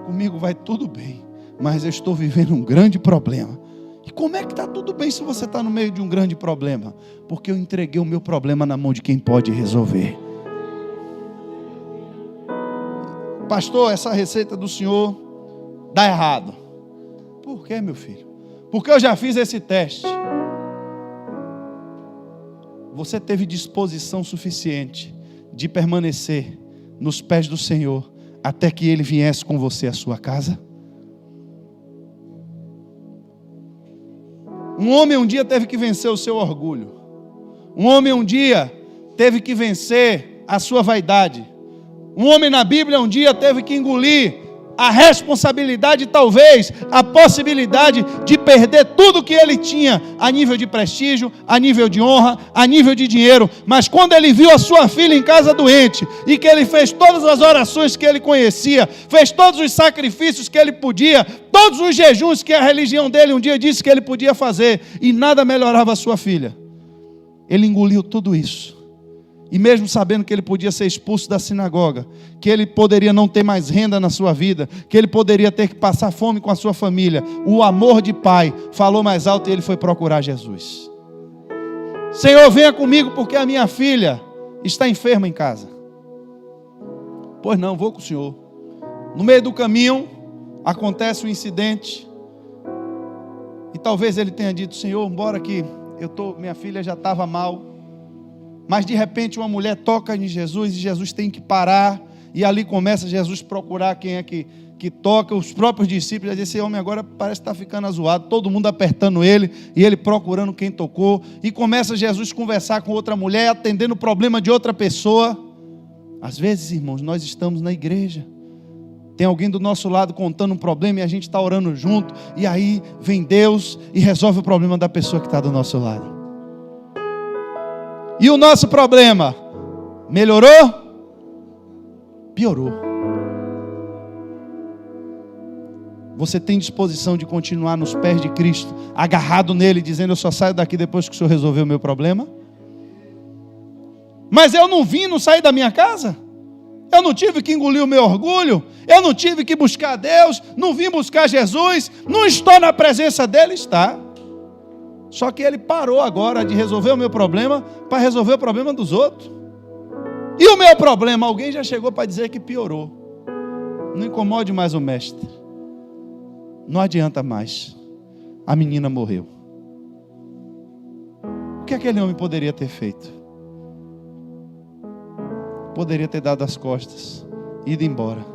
Comigo vai tudo bem, mas eu estou vivendo um grande problema. E como é que está tudo bem se você está no meio de um grande problema? Porque eu entreguei o meu problema na mão de quem pode resolver. Pastor, essa receita do senhor dá errado. Por que, meu filho? Porque eu já fiz esse teste. Você teve disposição suficiente de permanecer nos pés do Senhor até que Ele viesse com você à sua casa? Um homem um dia teve que vencer o seu orgulho. Um homem um dia teve que vencer a sua vaidade. Um homem na Bíblia um dia teve que engolir a responsabilidade, talvez a possibilidade de perder tudo que ele tinha a nível de prestígio, a nível de honra, a nível de dinheiro. Mas quando ele viu a sua filha em casa doente e que ele fez todas as orações que ele conhecia, fez todos os sacrifícios que ele podia, todos os jejuns que a religião dele um dia disse que ele podia fazer, e nada melhorava a sua filha, ele engoliu tudo isso. E mesmo sabendo que ele podia ser expulso da sinagoga, que ele poderia não ter mais renda na sua vida, que ele poderia ter que passar fome com a sua família, o amor de pai falou mais alto e ele foi procurar Jesus. Senhor, venha comigo porque a minha filha está enferma em casa. Pois não, vou com o Senhor. No meio do caminho, acontece um incidente. E talvez ele tenha dito: Senhor, embora que minha filha já estava mal. Mas de repente uma mulher toca em Jesus e Jesus tem que parar. E ali começa Jesus procurar quem é que toca. Os próprios discípulos dizem: esse homem agora parece estar ficando azoado. Todo mundo apertando ele e ele procurando quem tocou. E começa Jesus a conversar com outra mulher, atendendo o problema de outra pessoa. Às vezes, irmãos, nós estamos na igreja. Tem alguém do nosso lado contando um problema e a gente está orando junto. E aí vem Deus e resolve o problema da pessoa que está do nosso lado. E o nosso problema melhorou? Piorou. Você tem disposição de continuar nos pés de Cristo, agarrado nele, dizendo: eu só saio daqui depois que o Senhor resolver o meu problema? Mas eu não saí da minha casa? Eu não tive que engolir o meu orgulho? Eu não tive que buscar Deus? Não vim buscar Jesus? Não estou na presença dele? Está. Só que ele parou agora de resolver o meu problema para resolver o problema dos outros. E o meu problema? Alguém já chegou para dizer que piorou. Não incomode mais o mestre. Não adianta mais. A menina morreu. O que aquele homem poderia ter feito? Poderia ter dado as costas, ido embora.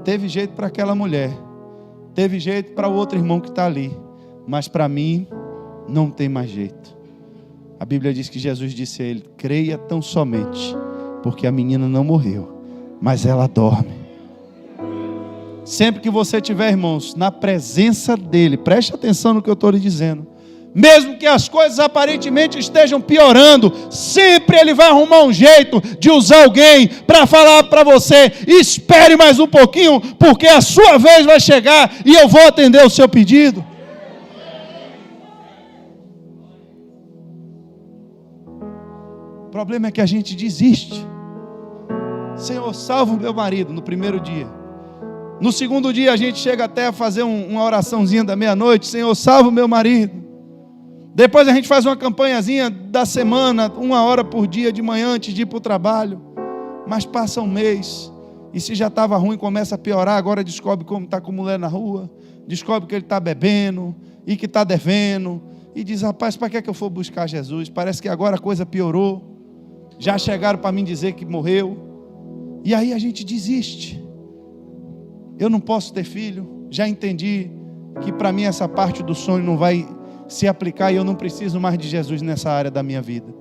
Teve jeito para aquela mulher, teve jeito para o outro irmão que está ali, mas para mim não tem mais jeito. A Bíblia diz que Jesus disse a ele: creia tão somente, porque a menina não morreu, mas ela dorme. Sempre que você estiver, irmãos, na presença dele, preste atenção no que eu estou lhe dizendo. Mesmo que as coisas aparentemente estejam piorando, sempre ele vai arrumar um jeito de usar alguém para falar para você: espere mais um pouquinho, porque a sua vez vai chegar e eu vou atender o seu pedido. O problema é que a gente desiste. Senhor, salva o meu marido no primeiro dia. No segundo dia a gente chega até a fazer uma oraçãozinha da meia-noite: Senhor, salva o meu marido. Depois a gente faz uma campanhazinha da semana, 1 hora por dia de manhã antes de ir para o trabalho. Mas passa um mês, e se já estava ruim começa a piorar. Agora descobre como está com mulher na rua, descobre que ele está bebendo e que está devendo, e diz: rapaz, para que eu for buscar Jesus? Parece que agora a coisa piorou. Já chegaram para mim dizer que morreu. E aí a gente desiste. Eu não posso ter filho, já entendi que para mim essa parte do sonho não vai se aplicar e eu não preciso mais de Jesus nessa área da minha vida.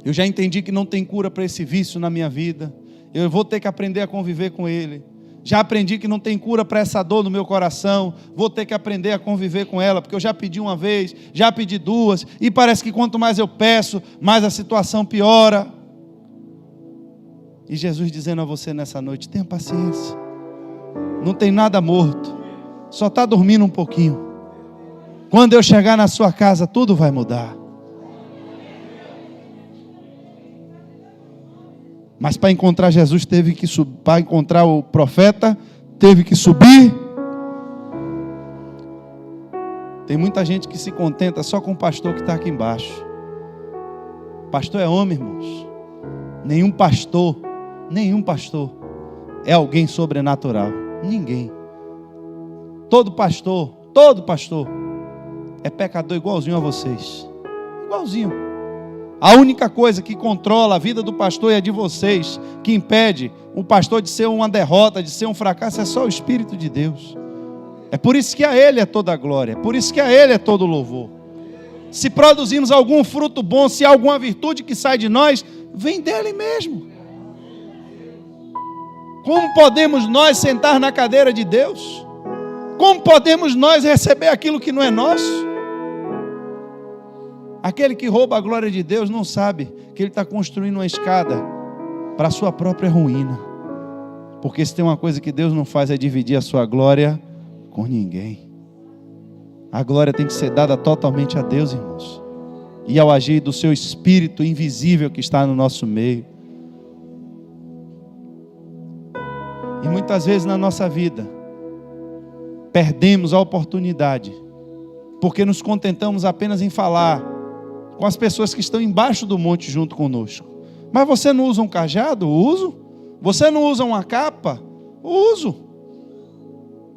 Eu já entendi que não tem cura para esse vício na minha vida. Eu vou ter que aprender a conviver com ele. Já aprendi que não tem cura para essa dor no meu coração. Vou ter que aprender a conviver com ela, porque eu já pedi uma vez, já pedi duas, e parece que quanto mais eu peço, mais a situação piora. E Jesus dizendo a você nessa noite: tenha paciência. Não tem nada morto, só está dormindo um pouquinho. Quando eu chegar na sua casa, tudo vai mudar. Mas para encontrar Jesus, teve que subir. Para encontrar o profeta, teve que subir. Tem muita gente que se contenta só com o pastor que está aqui embaixo. Pastor é homem, irmãos. Nenhum pastor é alguém sobrenatural. Ninguém. Todo pastor é pecador igualzinho a vocês. Igualzinho. A única coisa que controla a vida do pastor e a de vocês, que impede o pastor de ser uma derrota, de ser um fracasso, é só o Espírito de Deus. É por isso que a Ele é toda a glória. É por isso que a Ele é todo o louvor. Se produzimos algum fruto bom, se há alguma virtude que sai de nós, vem dele mesmo. Como podemos nós sentar na cadeira de Deus? Como podemos nós receber aquilo que não é nosso? Aquele que rouba a glória de Deus não sabe que ele está construindo uma escada para a sua própria ruína. Porque se tem uma coisa que Deus não faz é dividir a sua glória com ninguém. A glória tem que ser dada totalmente a Deus, irmãos. E ao agir do seu Espírito invisível que está no nosso meio. E muitas vezes na nossa vida perdemos a oportunidade porque nos contentamos apenas em falar com as pessoas que estão embaixo do monte junto conosco. Mas você não usa um cajado? Uso. Você não usa uma capa? Uso.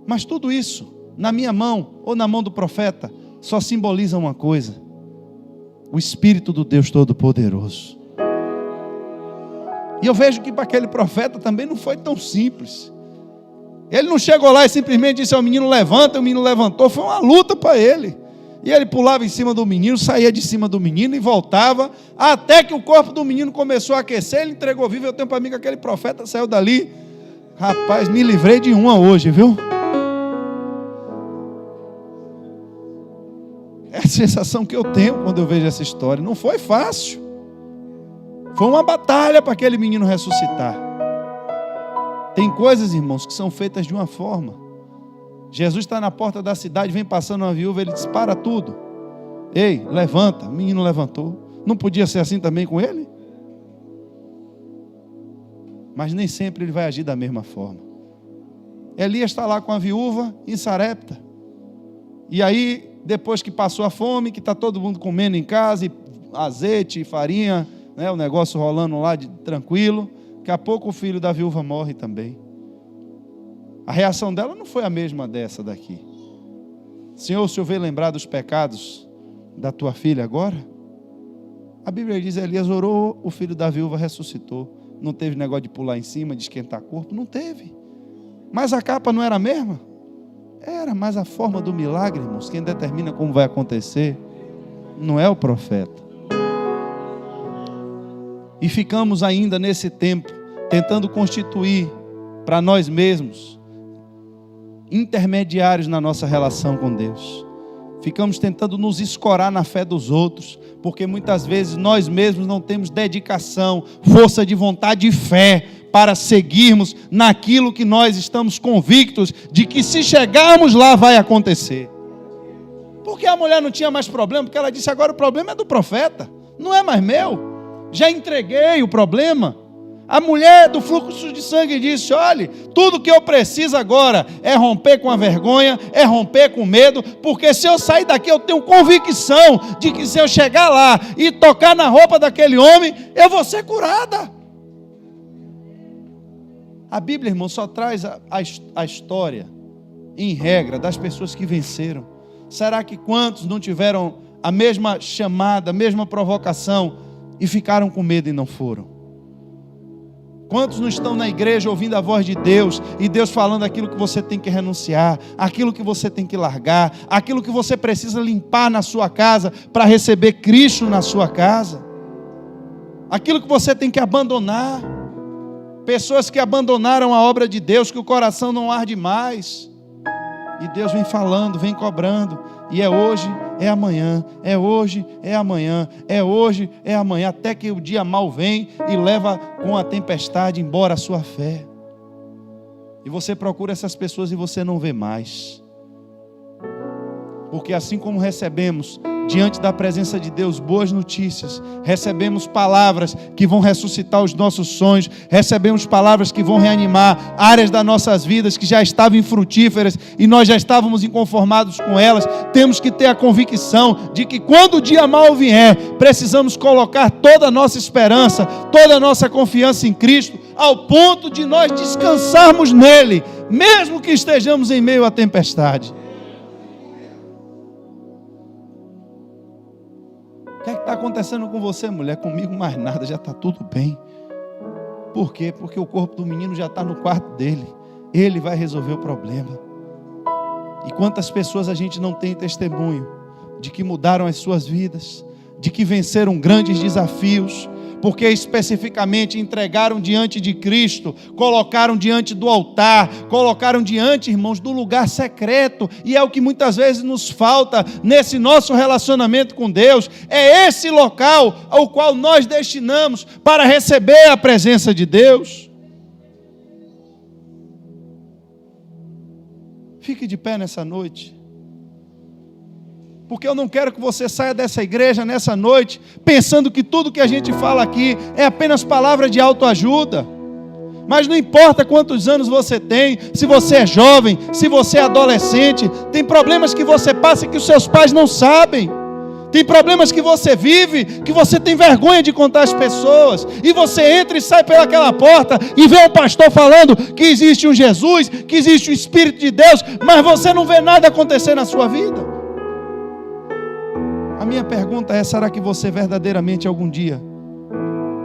Mas tudo isso, na minha mão ou na mão do profeta, só simboliza uma coisa: o Espírito do Deus Todo-Poderoso. E eu vejo que para aquele profeta também não foi tão simples. Ele não chegou lá e simplesmente disse ao menino: levanta, e o menino levantou. Foi uma luta para ele. E ele pulava em cima do menino, saía de cima do menino e voltava, até que o corpo do menino começou a aquecer. Ele entregou vivo. Eu tenho para mim que aquele profeta saiu dali: rapaz, me livrei de uma hoje, viu? É a sensação que eu tenho quando eu vejo essa história. Não foi fácil. Foi uma batalha para aquele menino ressuscitar. Tem coisas, irmãos, que são feitas de uma forma. Jesus está na porta da cidade, vem passando uma viúva, ele diz: para tudo. Ei, levanta. O menino levantou. Não podia ser assim também com ele? Mas nem sempre ele vai agir da mesma forma. Elias está lá com a viúva em Sarepta. E aí, depois que passou a fome, que está todo mundo comendo em casa, e azeite e farinha, né, o negócio rolando lá tranquilo, daqui a pouco o filho da viúva morre também. A reação dela não foi a mesma dessa daqui. Senhor, o Senhor veio lembrar dos pecados da tua filha agora? A Bíblia diz: Elias orou, o filho da viúva ressuscitou. Não teve negócio de pular em cima, de esquentar corpo, não teve. Mas a capa não era a mesma? Era, mas a forma do milagre, irmãos, quem determina como vai acontecer não é o profeta. E ficamos ainda nesse tempo tentando constituir para nós mesmos intermediários na nossa relação com Deus. Ficamos tentando nos escorar na fé dos outros, porque muitas vezes nós mesmos não temos dedicação, força de vontade e fé para seguirmos naquilo que nós estamos convictos de que, se chegarmos lá, vai acontecer. Porque a mulher não tinha mais problema, porque ela disse: agora o problema é do profeta, não é mais meu. Já entreguei o problema. A mulher do fluxo de sangue disse: olhe, tudo que eu preciso agora é romper com a vergonha, é romper com o medo, porque se eu sair daqui, eu tenho convicção de que se eu chegar lá e tocar na roupa daquele homem, eu vou ser curada. A Bíblia, irmão, só traz a história, em regra, das pessoas que venceram. Será que quantos não tiveram a mesma chamada, a mesma provocação e ficaram com medo e não foram? Quantos não estão na igreja ouvindo a voz de Deus e Deus falando aquilo que você tem que renunciar, aquilo que você tem que largar, aquilo que você precisa limpar na sua casa para receber Cristo na sua casa, aquilo que você tem que abandonar? Pessoas que abandonaram a obra de Deus, que o coração não arde mais, e Deus vem falando, vem cobrando, e é hoje, é amanhã, é hoje, é amanhã, é hoje, é amanhã, até que o dia mau vem e leva com a tempestade embora a sua fé. E você procura essas pessoas e você não vê mais. Porque assim como recebemos diante da presença de Deus boas notícias, recebemos palavras que vão ressuscitar os nossos sonhos, recebemos palavras que vão reanimar áreas das nossas vidas que já estavam infrutíferas e nós já estávamos inconformados com elas. Temos que ter a convicção de que quando o dia mau vier, precisamos colocar toda a nossa esperança, toda a nossa confiança em Cristo, ao ponto de nós descansarmos nele, mesmo que estejamos em meio à tempestade. O que é que está acontecendo com você, mulher? Comigo mais nada, já está tudo bem. Por quê? Porque o corpo do menino já está no quarto dele. Ele vai resolver o problema. E quantas pessoas a gente não tem testemunho de que mudaram as suas vidas, de que venceram grandes desafios, porque especificamente entregaram diante de Cristo, colocaram diante do altar, colocaram diante, irmãos, do lugar secreto. E é o que muitas vezes nos falta nesse nosso relacionamento com Deus. É esse local ao qual nós destinamos para receber a presença de Deus. Fique de pé nessa noite, porque eu não quero que você saia dessa igreja nessa noite pensando que tudo que a gente fala aqui é apenas palavra de autoajuda. Mas não importa quantos anos você tem, se você é jovem, se você é adolescente, tem problemas que você passa que os seus pais não sabem, Tem problemas que você vive, que você tem vergonha de contar às pessoas. E você entra e sai pelaquela porta e vê um pastor falando que existe um Jesus, que existe um Espírito de Deus, mas você não vê nada acontecer na sua vida. A minha pergunta é: será que você verdadeiramente algum dia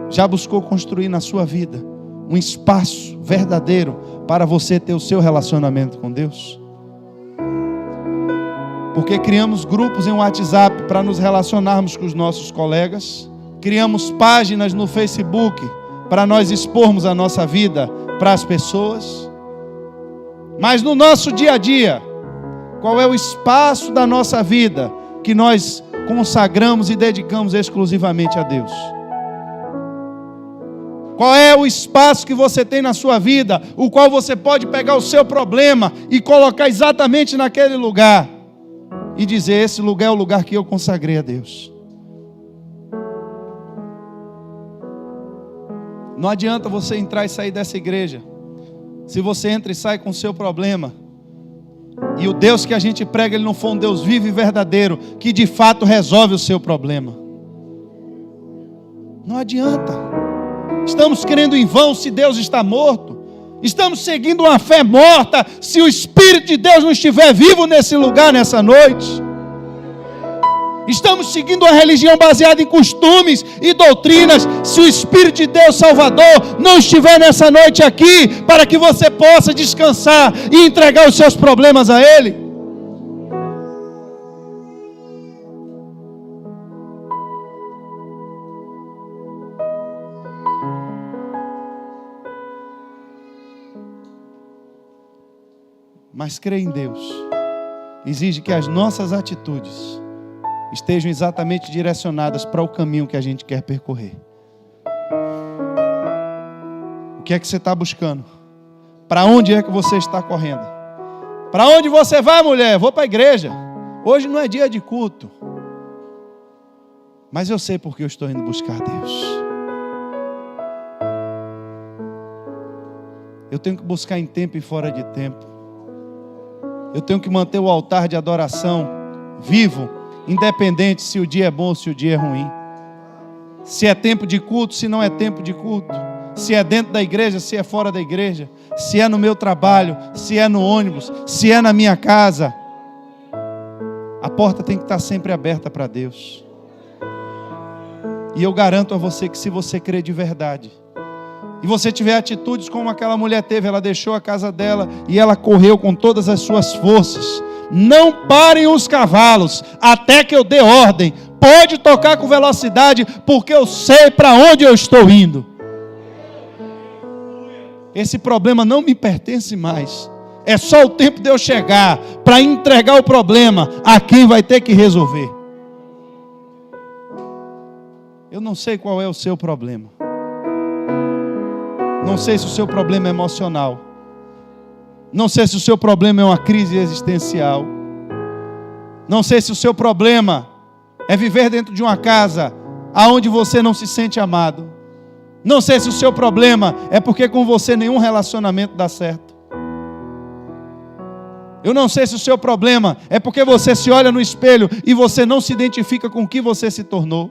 já buscou construir na sua vida um espaço verdadeiro para você ter o seu relacionamento com Deus? Porque criamos grupos em WhatsApp para nos relacionarmos com os nossos colegas, criamos páginas no Facebook para nós expormos a nossa vida para as pessoas, mas no nosso dia a dia, qual é o espaço da nossa vida que nós consagramos e dedicamos exclusivamente a Deus? Qual é o espaço que você tem na sua vida, o qual você pode pegar o seu problema e colocar exatamente naquele lugar e dizer: esse lugar é o lugar que eu consagrei a Deus? Não adianta você entrar e sair dessa igreja se você entra e sai com o seu problema e o Deus que a gente prega, Ele não for um Deus vivo e verdadeiro, que de fato resolve o seu problema. Não adianta. Estamos crendo em vão se Deus está morto. Estamos seguindo uma fé morta se o Espírito de Deus não estiver vivo nesse lugar, nessa noite. Estamos seguindo uma religião baseada em costumes e doutrinas se o Espírito de Deus Salvador não estiver nessa noite aqui, para que você possa descansar e entregar os seus problemas a Ele. Mas crer em Deus exige que as nossas atitudes estejam exatamente direcionadas para o caminho que a gente quer percorrer. O que é que você está buscando? Para onde é que você está correndo? Para onde você vai, mulher? Vou para a igreja. Hoje não é dia de culto. Mas eu sei porque eu estou indo buscar Deus. Eu tenho que buscar em tempo e fora de tempo. Eu tenho que manter o altar de adoração vivo, independente se o dia é bom ou se o dia é ruim. Se é tempo de culto, se não é tempo de culto. Se é dentro da igreja, se é fora da igreja. Se é no meu trabalho, se é no ônibus, se é na minha casa. A porta tem que estar sempre aberta para Deus. E eu garanto a você que se você crer de verdade, e você tiver atitudes como aquela mulher teve, ela deixou a casa dela e ela correu com todas as suas forças. Não parem os cavalos até que eu dê ordem. Pode tocar com velocidade, porque eu sei para onde eu estou indo. Esse problema não me pertence mais. É só o tempo de eu chegar para entregar o problema a quem vai ter que resolver. Eu não sei qual é o seu problema. Não sei se o seu problema é emocional. Não sei se o seu problema é uma crise existencial. Não sei se o seu problema é viver dentro de uma casa aonde você não se sente amado. Não sei se o seu problema é porque com você nenhum relacionamento dá certo. Eu não sei se o seu problema é porque você se olha no espelho e você não se identifica com o que você se tornou.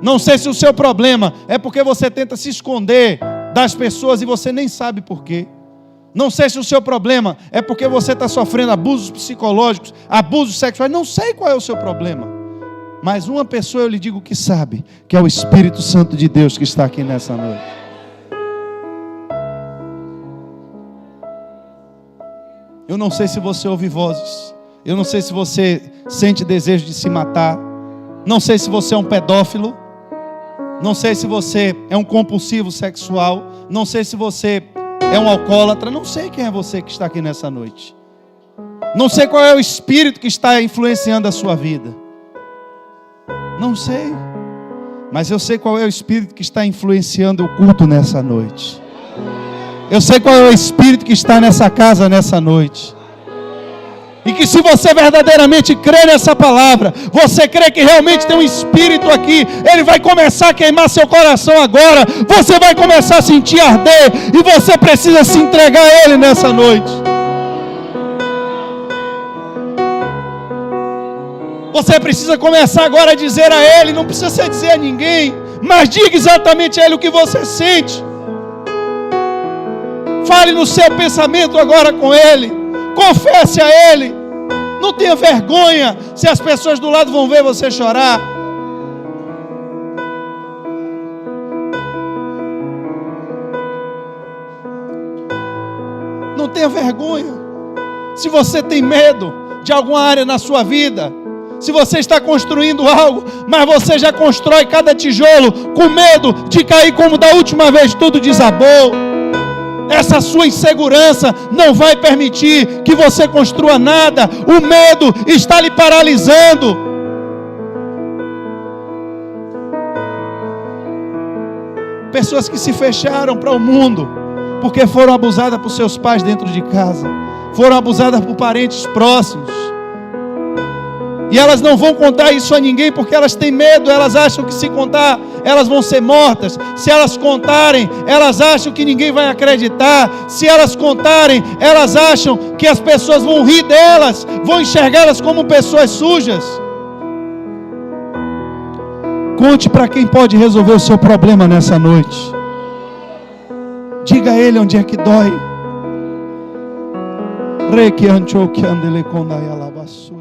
Não sei se o seu problema é porque você tenta se esconder das pessoas e você nem sabe por quê. Não sei se o seu problema é porque você está sofrendo abusos psicológicos, abusos sexuais. Não sei qual é o seu problema. Mas uma pessoa eu lhe digo que sabe, que é o Espírito Santo de Deus que está aqui nessa noite. Eu não sei se você ouve vozes. Eu não sei se você sente desejo de se matar. Não sei se você é um pedófilo. Não sei se você é um compulsivo sexual. Não sei se você é um alcoólatra. Não sei quem é você que está aqui nessa noite. Não sei qual é o espírito que está influenciando a sua vida. Não sei. Mas eu sei qual é o espírito que está influenciando o culto nessa noite. Eu sei qual é o espírito que está nessa casa nessa noite. E que se você verdadeiramente crê nessa palavra, você crê que realmente tem um espírito aqui, ele vai começar a queimar seu coração agora. Você vai começar a sentir arder. E você precisa se entregar a ele nessa noite. Você precisa começar agora a dizer a Ele, não precisa ser dizer a ninguém, mas diga exatamente a Ele o que você sente. Fale no seu pensamento agora com Ele, confesse a Ele. Não tenha vergonha se as pessoas do lado vão ver você chorar. Não tenha vergonha. Se você tem medo de alguma área na sua vida, se você está construindo algo, mas você já constrói cada tijolo com medo de cair como da última vez tudo desabou, essa sua insegurança não vai permitir que você construa nada. O medo está lhe paralisando. Pessoas que se fecharam para o mundo porque foram abusadas por seus pais dentro de casa, foram abusadas por parentes próximos, e elas não vão contar isso a ninguém porque elas têm medo. Elas acham que se contar elas vão ser mortas. Se elas contarem, elas acham que ninguém vai acreditar. Se elas contarem, elas acham que as pessoas vão rir delas, vão enxergá-las como pessoas sujas. Conte para quem pode resolver o seu problema nessa noite. Diga a Ele onde é que dói. Re que ancho que andele condai alabaçu.